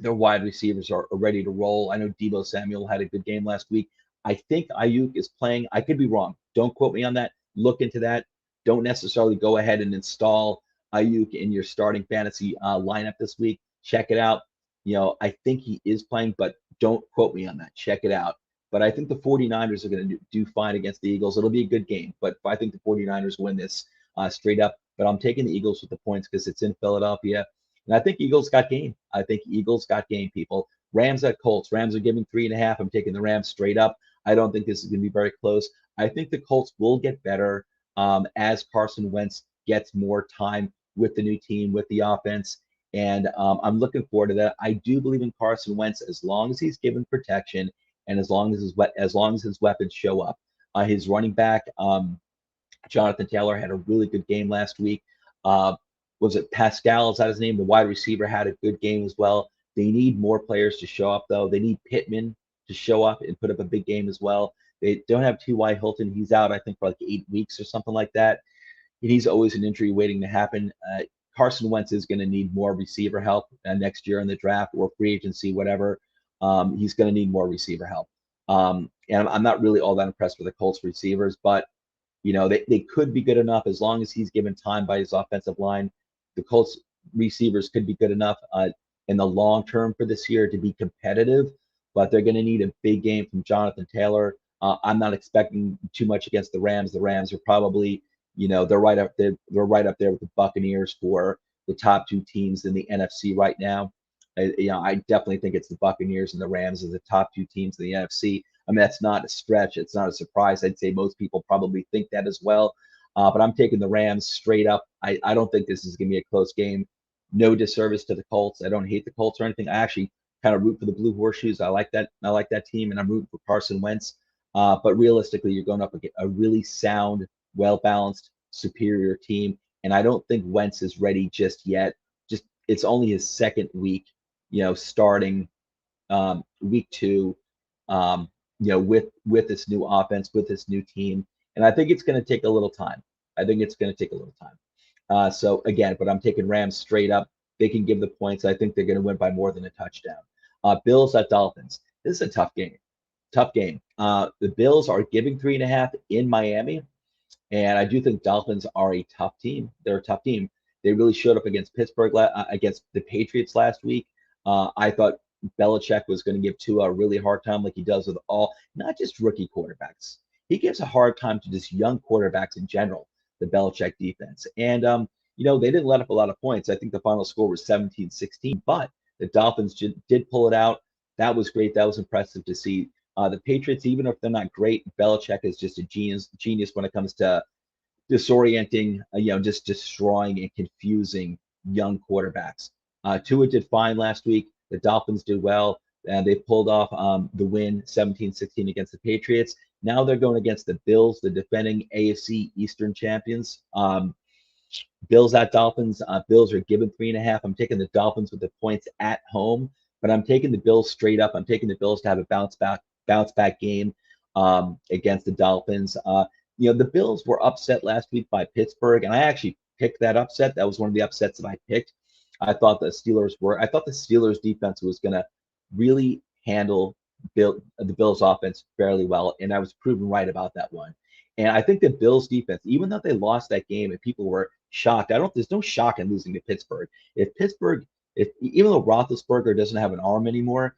Their wide receivers are ready to roll. I know Deebo Samuel had a good game last week. I think Ayuk is playing. I could be wrong. Don't quote me on that. Look into that. Don't necessarily go ahead and install Ayuk in your starting fantasy lineup this week. Check it out. You know, I think he is playing, but don't quote me on that. Check it out. But I think the 49ers are going to do fine against the Eagles. It'll be a good game, but I think the 49ers win this straight up. But I'm taking the Eagles with the points because it's in Philadelphia. And I think Eagles got game. I think Eagles got game, people. Rams at Colts. Rams are giving 3.5. I'm taking the Rams straight up. I don't think this is going to be very close. I think the Colts will get better as Carson Wentz gets more time with the new team, with the offense. And I'm looking forward to that. I do believe in Carson Wentz as long as he's given protection and as long as his weapons show up. His running back, Jonathan Taylor, had a really good game last week. Uh, was it Pascal? Is that his name? The wide receiver had a good game as well. They need more players to show up, though. They need Pittman to show up and put up a big game as well. They don't have T.Y. Hilton. He's out, I think, for like 8 weeks or something like that. He's always an injury waiting to happen. Carson Wentz is going to need more receiver help next year in the draft or free agency, whatever. He's going to need more receiver help. And I'm not really all that impressed with the Colts receivers, but they could be good enough as long as he's given time by his offensive line. The Colts receivers could be good enough in the long term for this year to be competitive, but they're going to need a big game from Jonathan Taylor. I'm not expecting too much against the Rams. The Rams are probably, they're right up there. They're right up there with the Buccaneers for the top two teams in the NFC right now. I definitely think it's the Buccaneers and the Rams as the top two teams in the NFC. I mean, that's not a stretch. It's not a surprise. I'd say most people probably think that as well. But I'm taking the Rams straight up. I don't think this is going to be a close game. No disservice to the Colts. I don't hate the Colts or anything. I actually kind of root for the Blue Horseshoes. I like that. I like that team, and I'm rooting for Carson Wentz. But realistically, you're going up against a really sound, well-balanced, superior team, and I don't think Wentz is ready just yet. It's only his second week, starting week 2. With this new offense, with this new team. And I think it's going to take a little time. So again, but I'm taking Rams straight up. They can give the points. I think they're going to win by more than a touchdown. Bills at Dolphins. This is a tough game. The Bills are giving 3.5 in Miami. And I do think Dolphins are a tough team. They're a tough team. They really showed up against Pittsburgh, against the Patriots last week. I thought Belichick was going to give Tua a really hard time like he does with not just rookie quarterbacks. He gives a hard time to just young quarterbacks in general, the Belichick defense. And, they didn't let up a lot of points. I think the final score was 17-16, but the Dolphins did pull it out. That was great. That was impressive to see. The Patriots, even if they're not great, Belichick is just a genius when it comes to disorienting, just destroying and confusing young quarterbacks. Tua did fine last week. The Dolphins did well, and they pulled off the win 17-16 against the Patriots. Now they're going against the Bills, the defending AFC Eastern champions. Bills at Dolphins. Bills are given 3.5. I'm taking the Dolphins with the points at home, but I'm taking the Bills straight up. I'm taking the Bills to have a bounce back game against the Dolphins. The Bills were upset last week by Pittsburgh, and I actually picked that upset. That was one of the upsets that I picked. I thought the Steelers defense was going to really handle the Bills offense fairly well, and I was proven right about that one. And I think the Bills defense, even though they lost that game and people were shocked, there's no shock in losing to Pittsburgh. Even though Roethlisberger doesn't have an arm anymore,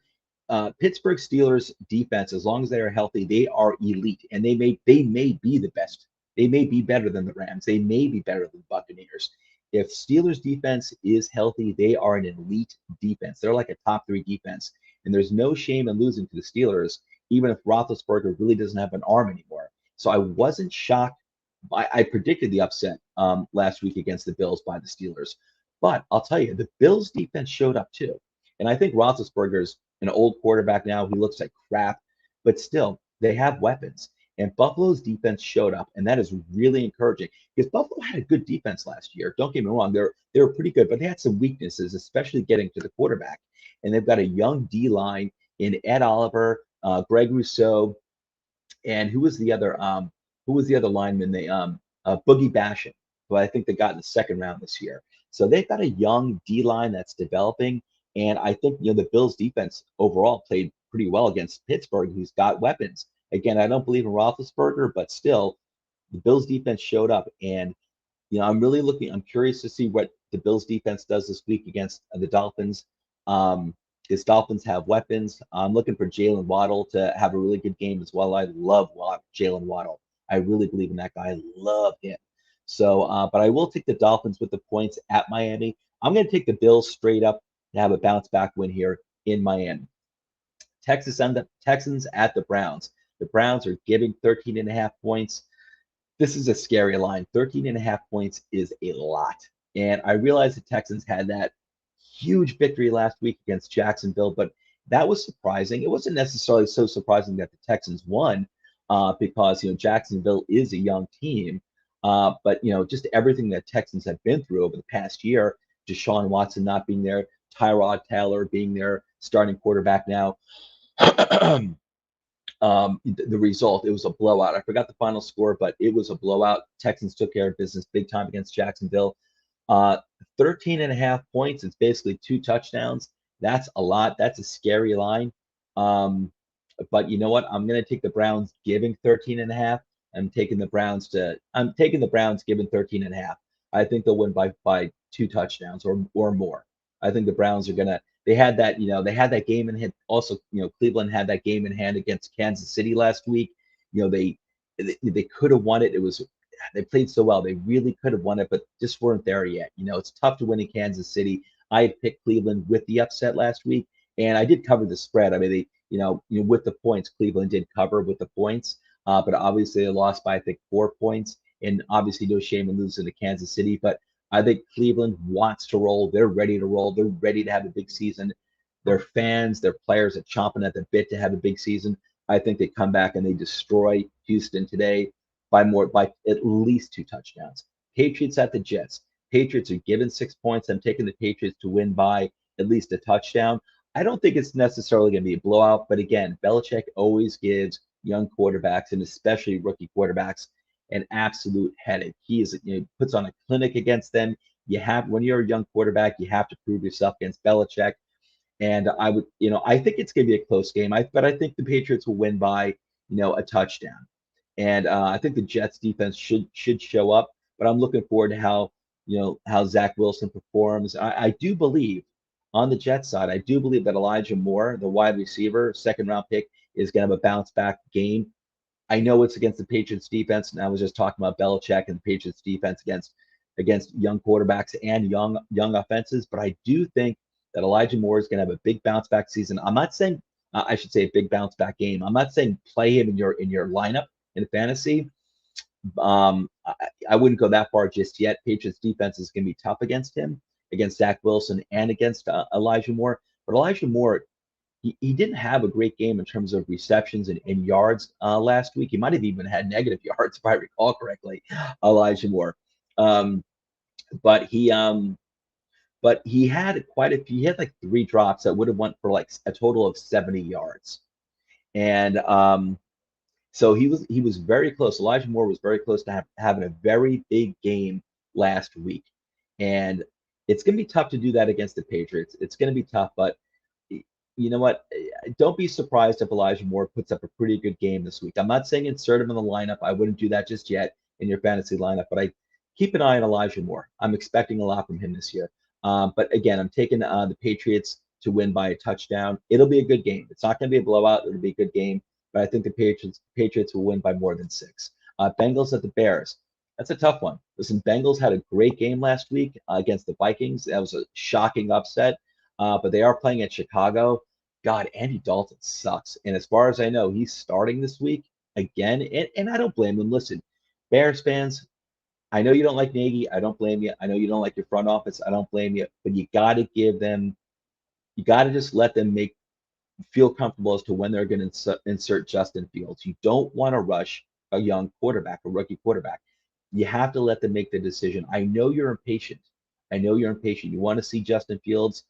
Pittsburgh Steelers defense, as long as they are healthy, they are elite, and they may be the best. They may be better than the Rams. They may be better than the Buccaneers. If Steelers defense is healthy, they are an elite defense. They're like a top 3 defense, and there's no shame in losing to the Steelers, even if Roethlisberger really doesn't have an arm anymore. So I wasn't shocked. I predicted the upset last week against the Bills by the Steelers, but I'll tell you, the Bills defense showed up too. And I think Roethlisberger's an old quarterback now. He looks like crap, but still, they have weapons. And Buffalo's defense showed up, and that is really encouraging because Buffalo had a good defense last year. Don't get me wrong; they were pretty good, but they had some weaknesses, especially getting to the quarterback. And they've got a young D line in Ed Oliver, Greg Rousseau, and who was the other lineman? Boogie Basham, who I think they got in the second round this year. So they've got a young D line that's developing, and I think the Bills defense overall played pretty well against Pittsburgh, who's got weapons. Again, I don't believe in Roethlisberger, but still, the Bills defense showed up, and I'm curious to see what the Bills defense does this week against the Dolphins. Because Dolphins have weapons. I'm looking for Jalen Waddle to have a really good game as well. I love Jalen Waddle. I really believe in that guy. I love him. So, but I will take the Dolphins with the points at Miami. I'm going to take the Bills straight up to have a bounce back win here in Miami. Texans at the Browns. The Browns are giving 13.5 points. This is a scary line. 13.5 points is a lot. And I realize the Texans had that huge victory last week against Jacksonville, but that was surprising. It wasn't necessarily so surprising that the Texans won, because Jacksonville is a young team. But just everything that Texans have been through over the past year, Deshaun Watson not being there, Tyrod Taylor being their starting quarterback now. The result, it was a blowout. I forgot the final score, but it was a blowout. Texans took care of business big time against Jacksonville. Uh, 13.5 points. It's basically 2 touchdowns. That's a lot. That's a scary line. Um, but you know what? I'm going to take the Browns giving 13.5. I'm taking the Browns giving 13.5. I think they'll win by 2 touchdowns or more. I think the Browns are gonna. They had that game in hand. Also, Cleveland had that game in hand against Kansas City last week. They could have won it. They played so well. They really could have won it, but just weren't there yet. It's tough to win in Kansas City. I had picked Cleveland with the upset last week, and I did cover the spread. I mean, with the points, Cleveland did cover with the points, but obviously they lost by I think 4 points, and obviously no shame in losing to Kansas City. But I think Cleveland wants to roll. They're ready to roll. They're ready to have a big season. Their fans, their players are chomping at the bit to have a big season. I think they come back and they destroy Houston today by at least 2 touchdowns. Patriots at the Jets. Patriots are given 6 points. I'm taking the Patriots to win by at least a touchdown. I don't think it's necessarily going to be a blowout, but again, Belichick always gives young quarterbacks and especially rookie quarterbacks an absolute headache. He puts on a clinic against them. When you're a young quarterback, you have to prove yourself against Belichick. And I think it's going to be a close game. But I think the Patriots will win by, a touchdown. And I think the Jets defense should show up. But I'm looking forward to how Zach Wilson performs. I do believe on the Jets side, I do believe that Elijah Moore, the wide receiver, second round pick, is going to have a bounce back game. I know it's against the Patriots defense, and I was just talking about Belichick and the Patriots defense against young quarterbacks and young offenses. But I do think that Elijah Moore is going to have a big bounce back season. I'm not saying I should say a big bounce back game. I'm not saying play him in your lineup in fantasy. I wouldn't go that far just yet. Patriots defense is going to be tough against him, against Zach Wilson, and against Elijah Moore. But Elijah Moore, he didn't have a great game in terms of receptions and yards last week. He might have even had negative yards, if I recall correctly, Elijah Moore. Um, but he had quite a few. He had like 3 drops that would have went for like a total of 70 yards. And so he was very close. Elijah Moore was very close to having a very big game last week. And it's going to be tough to do that against the Patriots. It's going to be tough, but you know what? Don't be surprised if Elijah Moore puts up a pretty good game this week. I'm not saying insert him in the lineup. I wouldn't do that just yet in your fantasy lineup, but I keep an eye on Elijah Moore. I'm expecting a lot from him this year. But again, I'm taking the Patriots to win by a touchdown. It'll be a good game. It's not going to be a blowout. It'll be a good game, but I think the Patriots will win by more than 6. Bengals at the Bears. That's a tough one. Listen, Bengals had a great game last week against the Vikings. That was a shocking upset. But they are playing at Chicago. God, Andy Dalton sucks. And as far as I know, he's starting this week again. And I don't blame him. Listen, Bears fans, I know you don't like Nagy. I don't blame you. I know you don't like your front office. I don't blame you. But you got to just let them feel comfortable as to when they're going to insert Justin Fields. You don't want to rush a young quarterback, a rookie quarterback. You have to let them make the decision. I know you're impatient. You want to see Justin Fields.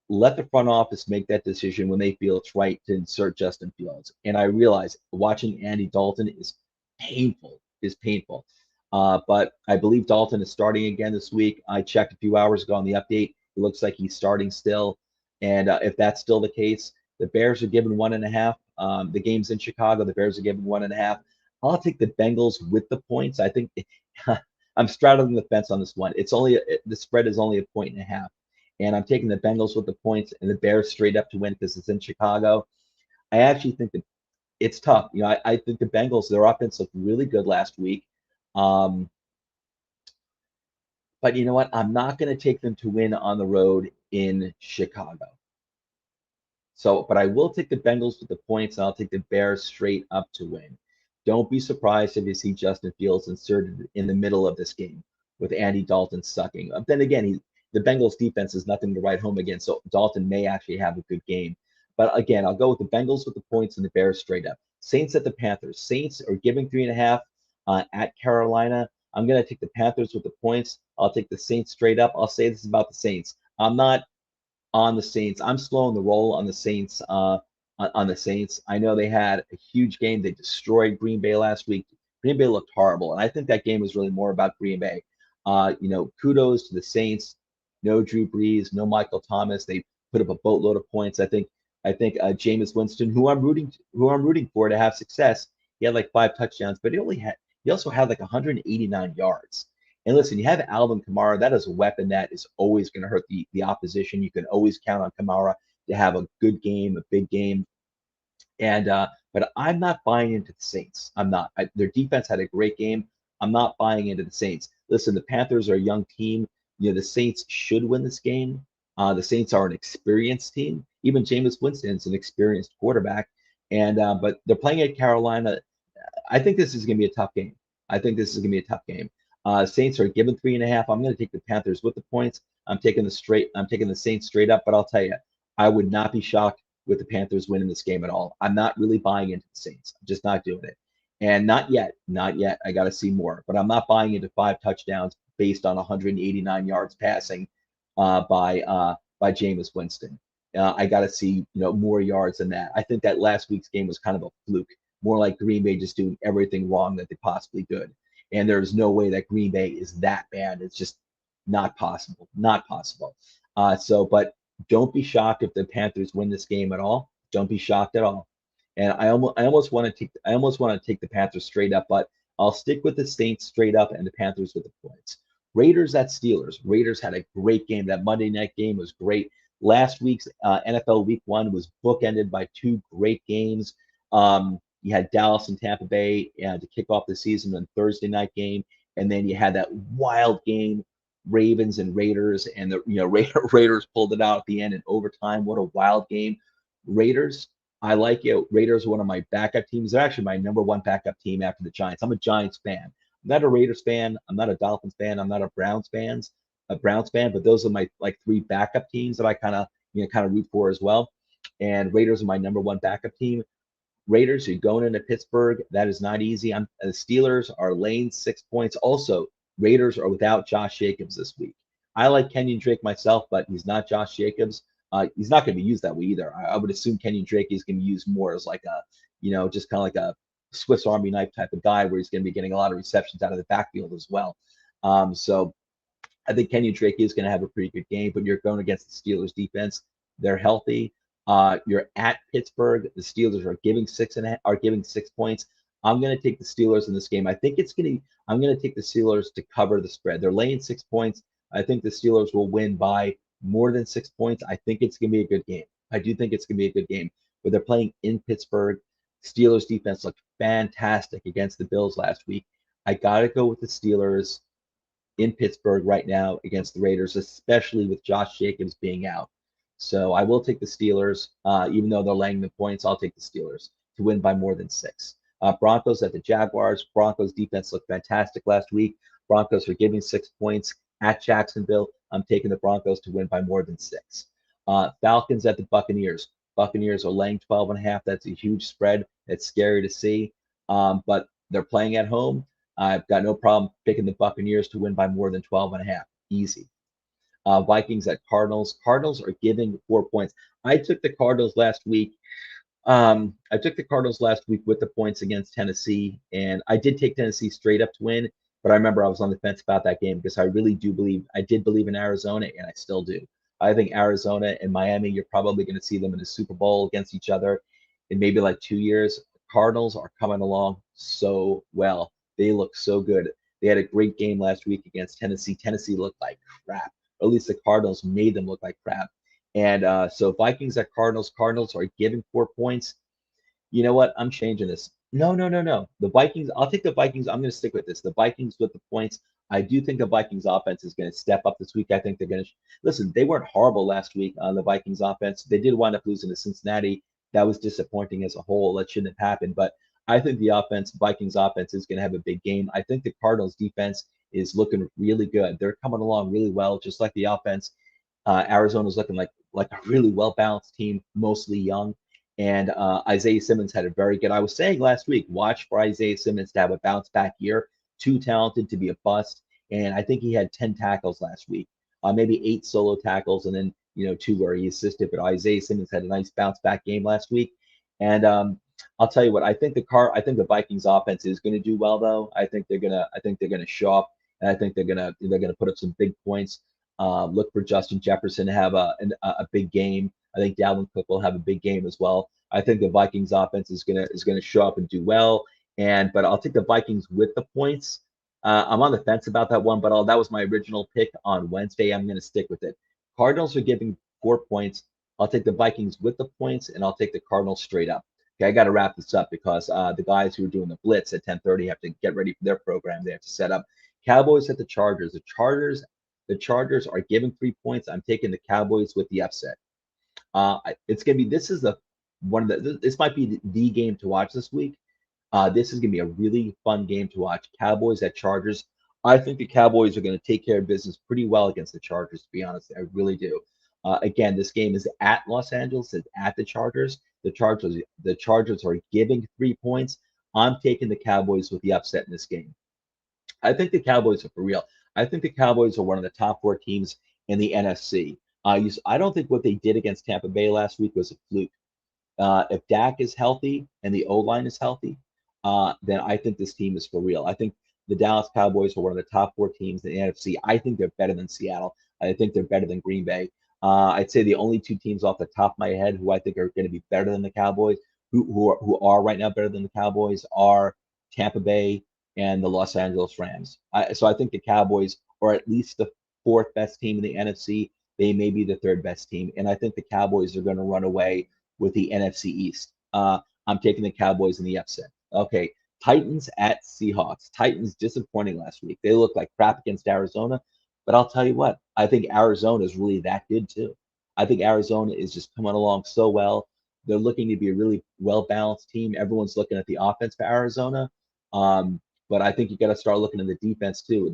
Let the front office make that decision when they feel it's right to insert Justin Fields. And I realize watching Andy Dalton is painful. But I believe Dalton is starting again this week. I checked a few hours ago on the update. It looks like he's starting still. And if that's still the case, the Bears are given 1.5. The game's in Chicago. The Bears are given 1.5. I'll take the Bengals with the points. I think I'm straddling the fence on this one. The spread is only 1.5. And I'm taking the Bengals with the points and the Bears straight up to win because it's in Chicago. I actually think that it's tough. I think the Bengals, their offense looked really good last week. But you know what? I'm not going to take them to win on the road in Chicago. But I will take the Bengals with the points, and I'll take the Bears straight up to win. Don't be surprised if you see Justin Fields inserted in the middle of this game with Andy Dalton sucking. Then again, the Bengals defense is nothing to write home against, so Dalton may actually have a good game. But again, I'll go with the Bengals with the points and the Bears straight up. Saints at the Panthers. Saints are giving 3.5 at Carolina. I'm going to take the Panthers with the points. I'll take the Saints straight up. I'll say this about the Saints. I'm not on the Saints. I'm slow on the roll on the Saints. On the Saints, I know they had a huge game. They destroyed Green Bay last week. Green Bay looked horrible, and I think that game was really more about Green Bay. Kudos to the Saints. No Drew Brees, no Michael Thomas. They put up a boatload of points. I think Jameis Winston, who I'm rooting for to have success. He had like 5 touchdowns, but he also had like 189 yards. And listen, you have Alvin Kamara. That is a weapon that is always going to hurt the opposition. You can always count on Kamara to have a good game, a big game. And but I'm not buying into the Saints. I'm not. Their defense had a great game. I'm not buying into the Saints. Listen, the Panthers are a young team. The Saints should win this game. The Saints are an experienced team. Even Jameis Winston's an experienced quarterback. And but they're playing at Carolina. I think this is going to be a tough game. I think this is going to be a tough game. Saints are given 3.5. I'm going to take the Panthers with the points. I'm taking the Saints straight up. But I'll tell you, I would not be shocked with the Panthers winning this game at all. I'm not really buying into the Saints. I'm just not doing it. And not yet. Not yet. I got to see more. But I'm not buying into 5 touchdowns based on 189 yards passing by Jameis Winston. I got to see more yards than that. I think that last week's game was kind of a fluke, more like Green Bay just doing everything wrong that they possibly could. And there's no way that Green Bay is that bad. It's just not possible. Not possible. But don't be shocked if the Panthers win this game at all. Don't be shocked at all. And I almost want to take the Panthers straight up, but I'll stick with the Saints straight up and the Panthers with the points. Raiders at Steelers. Raiders had a great game. That Monday night game was great. Last week's NFL Week 1 was bookended by 2 great games. You had Dallas and Tampa Bay to kick off the season on Thursday night game, and then you had that wild game, Ravens and Raiders, and the Raiders pulled it out at the end in overtime. What a wild game! Raiders, I like it. Raiders are one of my backup teams. They're actually my number 1 backup team after the Giants. I'm a Giants fan. I'm not a Raiders fan. I'm not a Dolphins fan. I'm not a Browns fan. But those are my 3 backup teams that I kind of root for as well. And Raiders are my number 1 backup team. Raiders, you're going into Pittsburgh. That is not easy. The Steelers are laying 6 points. Also, Raiders are without Josh Jacobs this week. I like Kenyon Drake myself, but he's not Josh Jacobs. He's not going to be used that way either. I would assume Kenyon Drake is going to be used more as like a, just kind of like a Swiss Army knife type of guy where he's going to be getting a lot of receptions out of the backfield as well. So I think Kenyon Drake is going to have a pretty good game, but you're going against the Steelers defense. They're healthy. You're at Pittsburgh. The Steelers are giving 6 points. I'm going to take the Steelers in this game. I'm going to take the Steelers to cover the spread. They're laying 6 points. I think the Steelers will win by more than 6 points. I think it's going to be a good game. I do think it's going to be a good game. But they're playing in Pittsburgh. Steelers defense looked fantastic against the Bills last week. I got to go with the Steelers in Pittsburgh right now against the Raiders, especially with Josh Jacobs being out. So I will take the Steelers, even though they're laying the points. I'll take the Steelers to win by more than 6. Broncos at the Jaguars. Broncos defense looked fantastic last week. Broncos are giving 6 points at Jacksonville. I'm taking the Broncos to win by more than 6. Falcons at the Buccaneers. Buccaneers are laying 12.5. That's a huge spread. It's scary to see, but they're playing at home. I've got no problem picking the Buccaneers to win by more than 12.5. Easy. Vikings at Cardinals. Cardinals are giving 4 points. I took the Cardinals last week. I took the Cardinals last week with the points against Tennessee, and I did take Tennessee straight up to win. But I remember I was on the fence about that game because I did believe in Arizona, and I still do. I think Arizona and Miami, you're probably going to see them in the Super Bowl against each other in maybe like 2 years. Cardinals are coming along so well. They look so good. They had a great game last week against Tennessee. Tennessee looked like crap. Or at least the Cardinals made them look like crap. And so Vikings at Cardinals. Cardinals are giving 4 points. You know what? I'm changing this. No. The Vikings, I'll take the Vikings. I'm going to stick with this. The Vikings with the points. I do think the Vikings offense is going to step up this week. I think they're going to listen. They weren't horrible last week on the Vikings offense. They did wind up losing to Cincinnati. That was disappointing as a whole. That shouldn't have happened. But I think the Vikings offense is going to have a big game. I think the Cardinals defense is looking really good. They're coming along really well, just like the offense. Arizona's looking like a really well balanced team, mostly young. And Isaiah Simmons had a very good. I was saying last week, watch for Isaiah Simmons to have a bounce back year. Too talented to be a bust. And I think he had 10 tackles last week, maybe 8 solo tackles, and then 2 where he assisted. But Isaiah Simmons had a nice bounce back game last week. And I'll tell you what, I think the Vikings offense is going to do well though. I think they're gonna show up, and I think they're gonna put up some big points. Look for Justin Jefferson to have a big game. I think Dalvin Cook will have a big game as well. I think the Vikings offense is gonna show up and do well. But I'll take the Vikings with the points. I'm on the fence about that one, but that was my original pick on Wednesday. I'm gonna stick with it. Cardinals are giving 4 points. I'll take the Vikings with the points, and I'll take the Cardinals straight up. Okay, I got to wrap this up because the guys who are doing the blitz at 10:30 have to get ready for their program. They have to set up. Cowboys at the Chargers. The Chargers are giving 3 points. I'm taking the Cowboys with the upset. It's gonna be. This is the one of the. This might be the game to watch this week. This is gonna be a really fun game to watch. Cowboys at Chargers. I think the Cowboys are going to take care of business pretty well against the Chargers. To be honest, I really do. Again, this game is at Los Angeles. It's at the Chargers. The Chargers are giving 3 points. I'm taking the Cowboys with the upset in this game. I think the Cowboys are for real. I think the Cowboys are one of the top 4 teams in the NFC. I don't think what they did against Tampa Bay last week was a fluke. If Dak is healthy and the O line is healthy, then I think this team is for real. I think the Dallas Cowboys are one of the top 4 teams in the NFC. I think they're better than Seattle. I think they're better than Green Bay. I'd say the only 2 teams off the top of my head who I think are going to be better than the Cowboys, who are right now better than the Cowboys, are Tampa Bay and the Los Angeles Rams. So I think the Cowboys are at least the 4th best team in the NFC. They may be the 3rd best team, and I think the Cowboys are going to run away with the NFC East. I'm taking the Cowboys in the upset. Okay, Titans at Seahawks. Titans disappointing last week. They looked like crap against Arizona, but I'll tell you what, I think Arizona is really that good too. I think Arizona is just coming along so well. They're looking to be a really well-balanced team. Everyone's looking at the offense for Arizona, but I think you got to start looking at the defense too.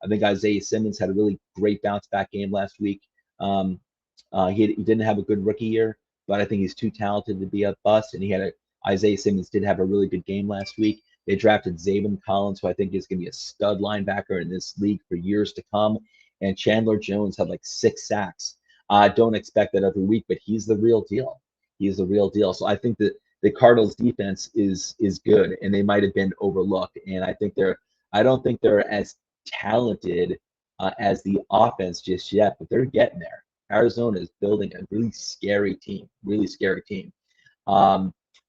I think Isaiah Simmons had a really great bounce-back game last week. He didn't have a good rookie year, but I think he's too talented to be a bust. And Isaiah Simmons did have a really good game last week. They drafted Zaven Collins, who I think is going to be a stud linebacker in this league for years to come. And Chandler Jones had like 6 sacks. I don't expect that every week, but he's the real deal. He's the real deal. So I think that the Cardinals defense is good, and they might have been overlooked. And I don't think they're as talented as the offense just yet, but they're getting there. Arizona is building a really scary team.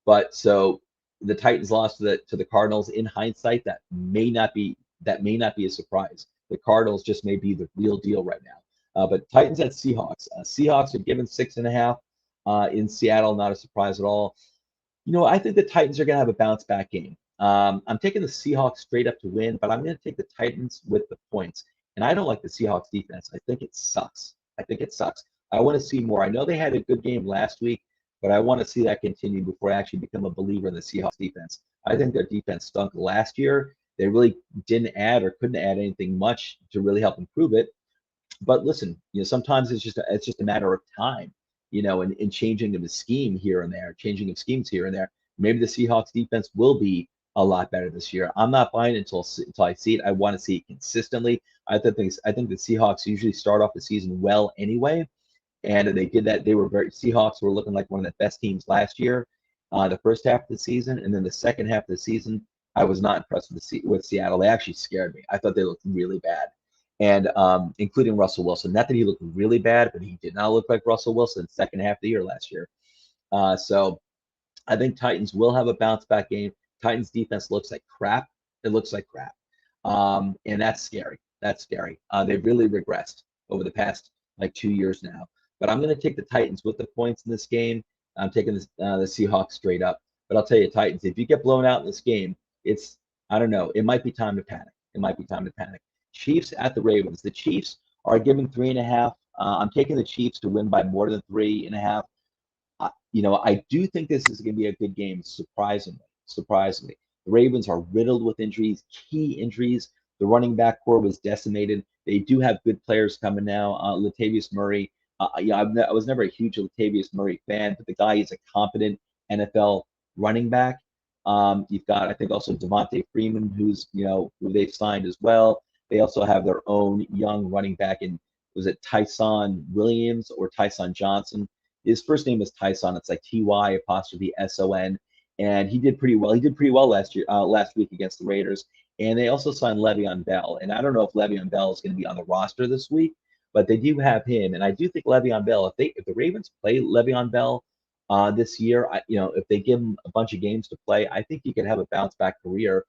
But so the Titans lost to the Cardinals. In hindsight, that may not be a surprise. The Cardinals just may be the real deal right now. But Titans at Seahawks. Seahawks are given 6.5 in Seattle. Not a surprise at all. I think the Titans are going to have a bounce back game. I'm taking the Seahawks straight up to win, but I'm going to take the Titans with the points. And I don't like the Seahawks defense. I think it sucks. I want to see more. I know they had a good game last week, but I want to see that continue before I actually become a believer in the Seahawks defense. I think their defense stunk last year. They really didn't add or couldn't add anything much to really help improve it. But listen, sometimes it's just a matter of time, and changing of the scheme here and there, changing of schemes here and there. Maybe the Seahawks defense will be a lot better this year. I'm not buying it until I see it. I want to see it consistently. I think the Seahawks usually start off the season well anyway, and they did that. Seahawks were looking like one of the best teams last year, the first half of the season, and then the second half of the season, I was not impressed with Seattle. They actually scared me. I thought they looked really bad, and including Russell Wilson. Not that he looked really bad, but he did not look like Russell Wilson second half of the year last year. So I think Titans will have a bounce back game. Titans defense looks like crap. It looks like crap, and that's scary. They've really regressed over the past 2 years now. But I'm going to take the Titans with the points in this game. I'm taking the Seahawks straight up. But I'll tell you, Titans, if you get blown out in this game, I don't know. It might be time to panic. Chiefs at the Ravens. The Chiefs are giving 3.5. I'm taking the Chiefs to win by more than 3.5. I do think this is going to be a good game, surprisingly. surprisingly. The Ravens are riddled with injuries, key injuries. The running back core was decimated. They do have good players coming now. Latavius Murray. Yeah, I was never a huge Latavius Murray fan, but the guy is a competent NFL running back. You've got, I think, also Devontae Freeman, who's, who they've signed as well. They also have their own young running back in, was it Tyson Williams or Tyson Johnson? His first name is Tyson. It's like Ty apostrophe Son, and he did pretty well. He did pretty well last week against the Raiders. And they also signed Le'Veon Bell. And I don't know if Le'Veon Bell is going to be on the roster this week, but they do have him. And I do think Le'Veon Bell, if the Ravens play Le'Veon Bell this year, if they give him a bunch of games to play, I think he could have a bounce back career,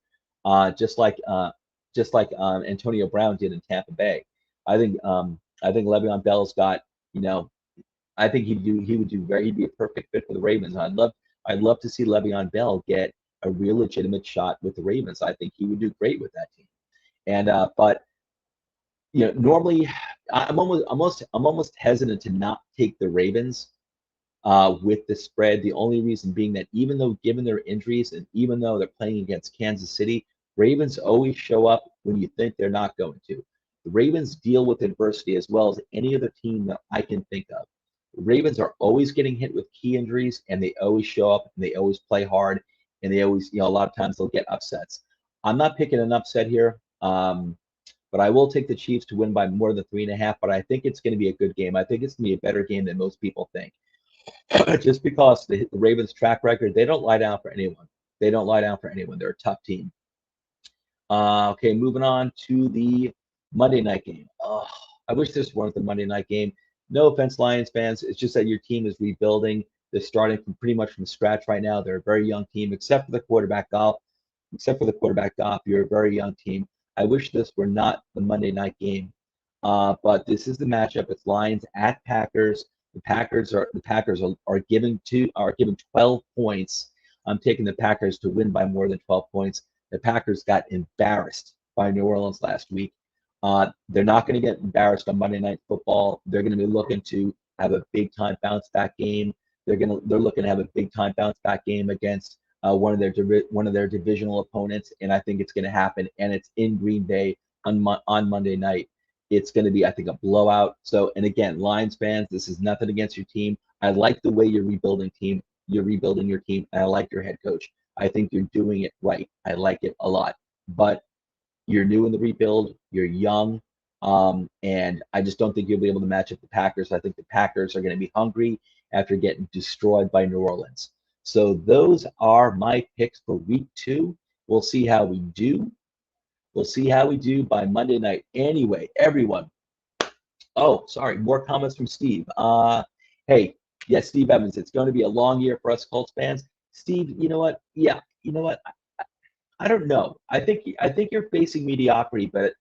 just like Antonio Brown did in Tampa Bay. I think Le'Veon Bell's got, I think he'd be a perfect fit for the Ravens. I'd love to see Le'Veon Bell get a real legitimate shot with the Ravens. I think he would do great with that team. And but normally I'm almost hesitant to not take the Ravens with the spread. The only reason being that even though given their injuries and even though they're playing against Kansas City, Ravens always show up when you think they're not going to. The Ravens deal with adversity as well as any other team that I can think of. The Ravens are always getting hit with key injuries, and they always show up, and they always play hard, and they always, a lot of times they'll get upsets. I'm not picking an upset here, but I will take the Chiefs to win by more than 3.5, but I think it's going to be a good game. I think it's going to be a better game than most people think. Just because the Ravens' track record, they don't lie down for anyone. They don't lie down for anyone. They're a tough team. Okay, moving on to the Monday night game. Oh, I wish this weren't the Monday night game. No offense, Lions fans. It's just that your team is rebuilding. They're starting from pretty much from scratch right now. They're a very young team, except for the quarterback Goff. You're a very young team. I wish this were not the Monday night game, but this is the matchup. It's Lions at Packers. The Packers are given 12 points. I'm taking the Packers to win by more than 12 points. The Packers got embarrassed by New Orleans last week. They're not going to get embarrassed on Monday Night Football. They're going to be looking to have a big time bounce back game. They're looking to have a big time bounce back game against one of their divisional opponents, and I think it's going to happen. And it's in Green Bay on Monday night. It's going to be, I think, a blowout. So, and again, Lions fans, this is nothing against your team. I like the way you're rebuilding your team, and I like your head coach. I think you're doing it right. I like it a lot. But you're new in the rebuild. You're young. And I just don't think you'll be able to match up the Packers. I think the Packers are going to be hungry after getting destroyed by New Orleans. So those are my picks for week 2. We'll see how we do. We'll see how we do by Monday night. Anyway, everyone. Oh, sorry. More comments from Steve. Hey, yes, Steve Evans. It's going to be a long year for us Colts fans. Steve, you know what? Yeah, you know what? I don't know. I think you're facing mediocrity, but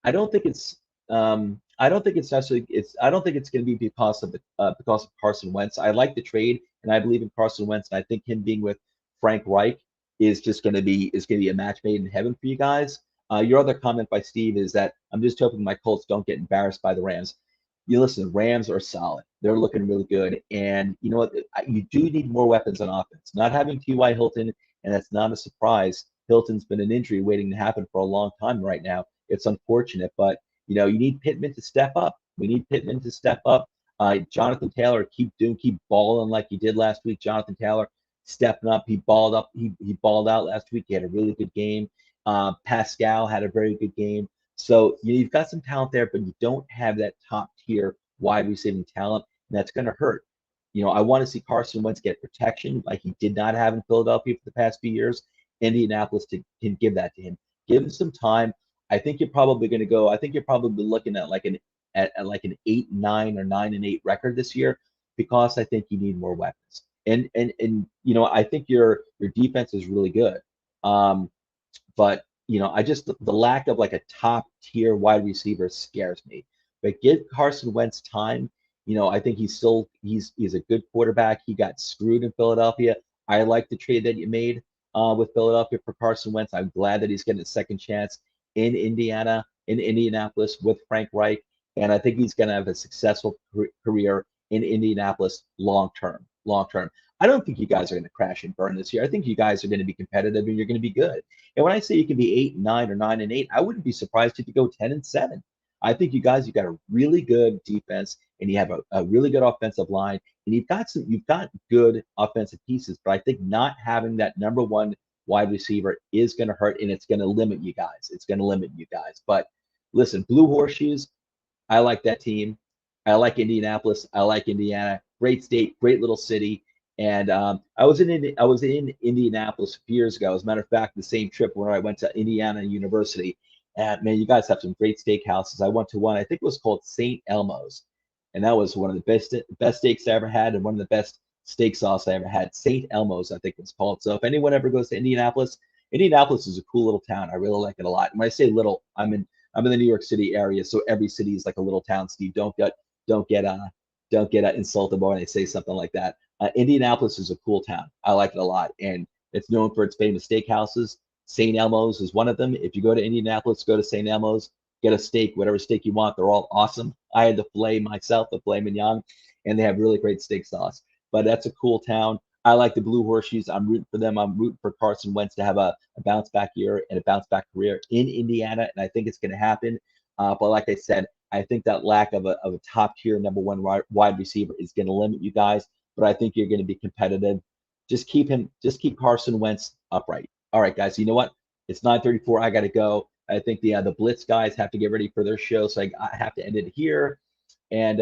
I don't think it's necessarily I don't think it's going to be because of Carson Wentz. I like the trade, and I believe in Carson Wentz, and I think him being with Frank Reich is going to be a match made in heaven for you guys. Your other comment by Steve is that I'm just hoping my Colts don't get embarrassed by the Rams. You listen, Rams are solid. They're looking really good, and you know what? You do need more weapons on offense. Not having T.Y. Hilton, and that's not a surprise. Hilton's been an injury waiting to happen for a long time right now. It's unfortunate, but you need Pittman to step up. We need Pittman to step up. Jonathan Taylor, keep balling like he did last week. Jonathan Taylor stepping up. He balled up. He balled out last week. He had a really good game. Pascal had a very good game. So you've got some talent there, but you don't have that top tier wide receiving talent, and that's going to hurt. I want to see Carson Wentz get protection like he did not have in Philadelphia for the past few years. Indianapolis can give that to him. Give him some time. I think you're probably looking at like an 8-9 or 9-8 record this year, because I think you need more weapons. And I think your defense is really good. But the lack of like a top tier wide receiver scares me. But give Carson Wentz time. I think he's a good quarterback. He got screwed in Philadelphia. I like the trade that you made with Philadelphia for Carson Wentz. I'm glad that he's getting a second chance in Indianapolis with Frank Reich, and I think he's going to have a successful career in Indianapolis long term. I don't think you guys are going to crash and burn this year. I think you guys are going to be competitive and you're going to be good. And when I say you can be 8-9 or 9-8, I wouldn't be surprised if you go 10-7. I think you guys, you got a really good defense and you have a really good offensive line and you've got good offensive pieces, but I think not having that number one wide receiver is going to hurt and it's going to limit you guys. It's going to limit you guys. But listen, Blue Horseshoes, I like that team. I like Indianapolis. I like Indiana. Great state, great little city. And I was in Indianapolis a few years ago. As a matter of fact, the same trip where I went to Indiana University. And man, you guys have some great steakhouses. I went to one, I think it was called St. Elmo's, and that was one of the best steaks I ever had, and one of the best steak sauce I ever had. St. Elmo's, I think it's called. So if anyone ever goes to Indianapolis, Indianapolis is a cool little town. I really like it a lot. And when I say little, I'm in the New York City area, so every city is like a little town. Steve, don't get insulted when I say something like that. Indianapolis is a cool town. I like it a lot, and it's known for its famous steakhouses. St. Elmo's is one of them. If you go to Indianapolis, go to St. Elmo's, get a steak, whatever steak you want. They're all awesome. I had the filet myself, the filet mignon, and they have really great steak sauce. But that's a cool town. I like the Blue Horseshoes. I'm rooting for them. I'm rooting for Carson Wentz to have a bounce back year and a bounce back career in Indiana, and I think it's going to happen. But like I said, I think that lack of a top tier number one wide receiver is going to limit you guys. But I think you're going to be competitive. Just keep Carson Wentz upright. All right, guys. You know what? It's 9:34. I got to go. I think the Blitz guys have to get ready for their show, so I have to end it here. And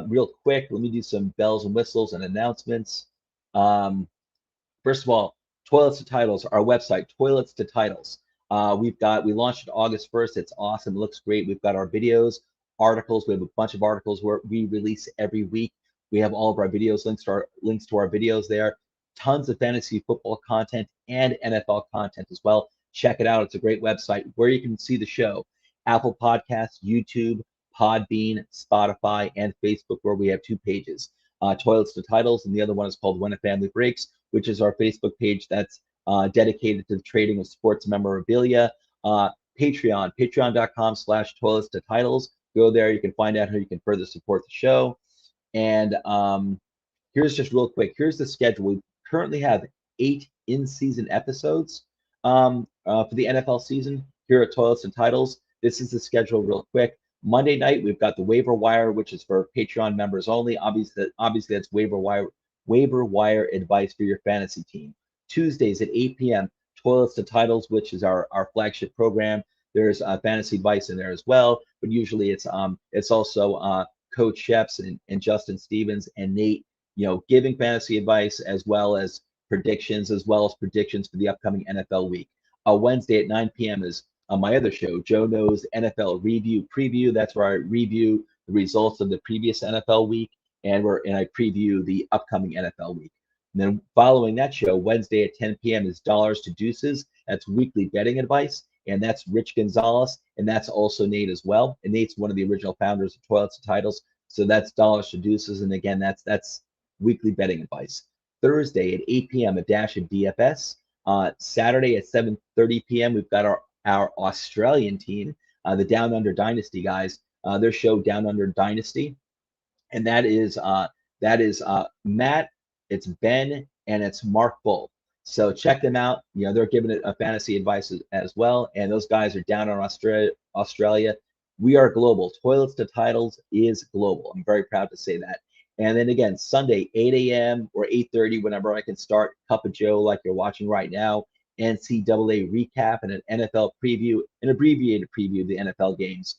real quick, let me do some bells and whistles and announcements. First of all, Toilets to Titles, our website, Toilets to Titles. We launched it August 1st. It's awesome. It looks great. We've got our videos, articles. We have a bunch of articles where we release every week. We have all of our videos, links to our videos there. Tons of fantasy football content and NFL content as well. Check it out. It's a great website where you can see the show. Apple Podcasts, YouTube, Podbean, Spotify, and Facebook, where we have 2 pages. Toilets to Titles, and the other one is called When a Family Breaks, which is our Facebook page that's dedicated to the trading of sports memorabilia. Patreon, patreon.com/toilets to titles. Go there. You can find out how you can further support the show. And here's just real quick. Here's the schedule. We currently have 8 in-season episodes for the NFL season here at Toilets and Titles. This is the schedule real quick. Monday night, we've got the waiver wire, which is for Patreon members only. Obviously that's waiver wire advice for your fantasy team. Tuesdays at 8 p.m., Toilets to Titles, which is our flagship program. There's fantasy advice in there as well, but usually it's also Coach Sheps and Justin Stevens and Nate, giving fantasy advice as well as predictions for the upcoming NFL week. Wednesday at 9 p.m. is my other show, Joe Knows NFL Review Preview. That's where I review the results of the previous NFL week, and I preview the upcoming NFL week. And then following that show, Wednesday at 10 p.m. is Dollars to Deuces. That's weekly betting advice, and that's Rich Gonzalez, and that's also Nate as well. And Nate's one of the original founders of Toilets to Titles, so that's Dollars to Deuces, and again, that's weekly betting advice. Thursday at 8 p.m. a dash of DFS. Saturday at 7:30 p.m. we've got our Australian team, the Down Under Dynasty guys, their show Down Under Dynasty, and that is Matt, it's Ben, and it's Mark Bull. So check them out. They're giving it a fantasy advice as well, and those guys are down in Australia. We are global. Toilets to Titles is global. I'm very proud to say that. And then again, Sunday, 8 a.m. or 8:30, whenever I can start, Cup of Joe like you're watching right now. NCAA recap and an NFL preview, an abbreviated preview of the NFL games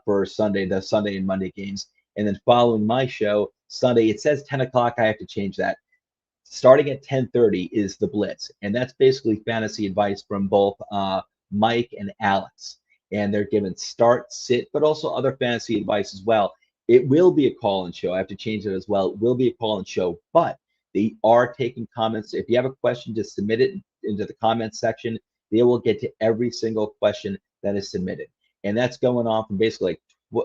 for the Sunday and Monday games. And then following my show, Sunday, it says 10 o'clock. I have to change that. Starting at 10:30 is the Blitz. And that's basically fantasy advice from both Mike and Alex. And they're given start, sit, but also other fantasy advice as well. It will be a call-in show. I have to change it as well. It will be a call-in show, but they are taking comments. If you have a question, just submit it into the comments section. They will get to every single question that is submitted. And that's going on from basically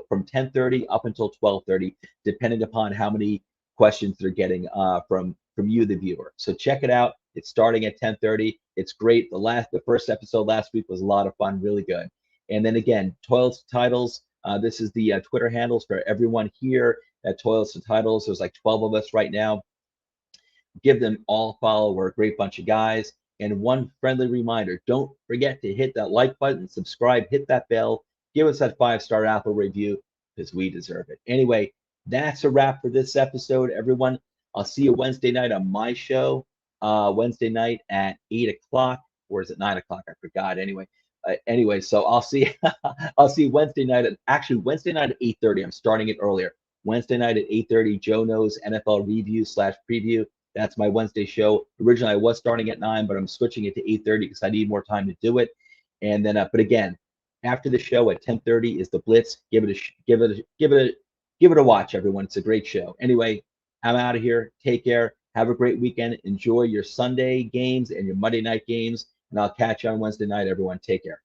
from 10:30 up until 12:30, depending upon how many questions they're getting from you, the viewer. So check it out. It's starting at 10:30. It's great. The first episode last week was a lot of fun, really good. And then again, Toilets to Titles. This is the Twitter handles for everyone here at Toilets to Titles. There's like 12 of us right now. Give them all a follow. We're a great bunch of guys. And one friendly reminder, don't forget to hit that like button, subscribe, hit that bell, give us that 5-star Apple review because we deserve it. Anyway, that's a wrap for this episode, everyone. I'll see you Wednesday night on my show. Wednesday night at 8 o'clock, or is it 9 o'clock? I forgot. Anyway, so I'll see I'll see Wednesday night Wednesday night at 8:30. I'm starting it earlier. Wednesday night at 8:30, Joe Knows NFL review / preview. That's my Wednesday show. Originally, I was starting at 9, but I'm switching it to 8:30 because I need more time to do it. And then, but again, after the show at 10:30 is the Blitz. Give it a watch, everyone. It's a great show. Anyway, I'm out of here. Take care. Have a great weekend. Enjoy your Sunday games and your Monday night games. And I'll catch you on Wednesday night, everyone. Take care.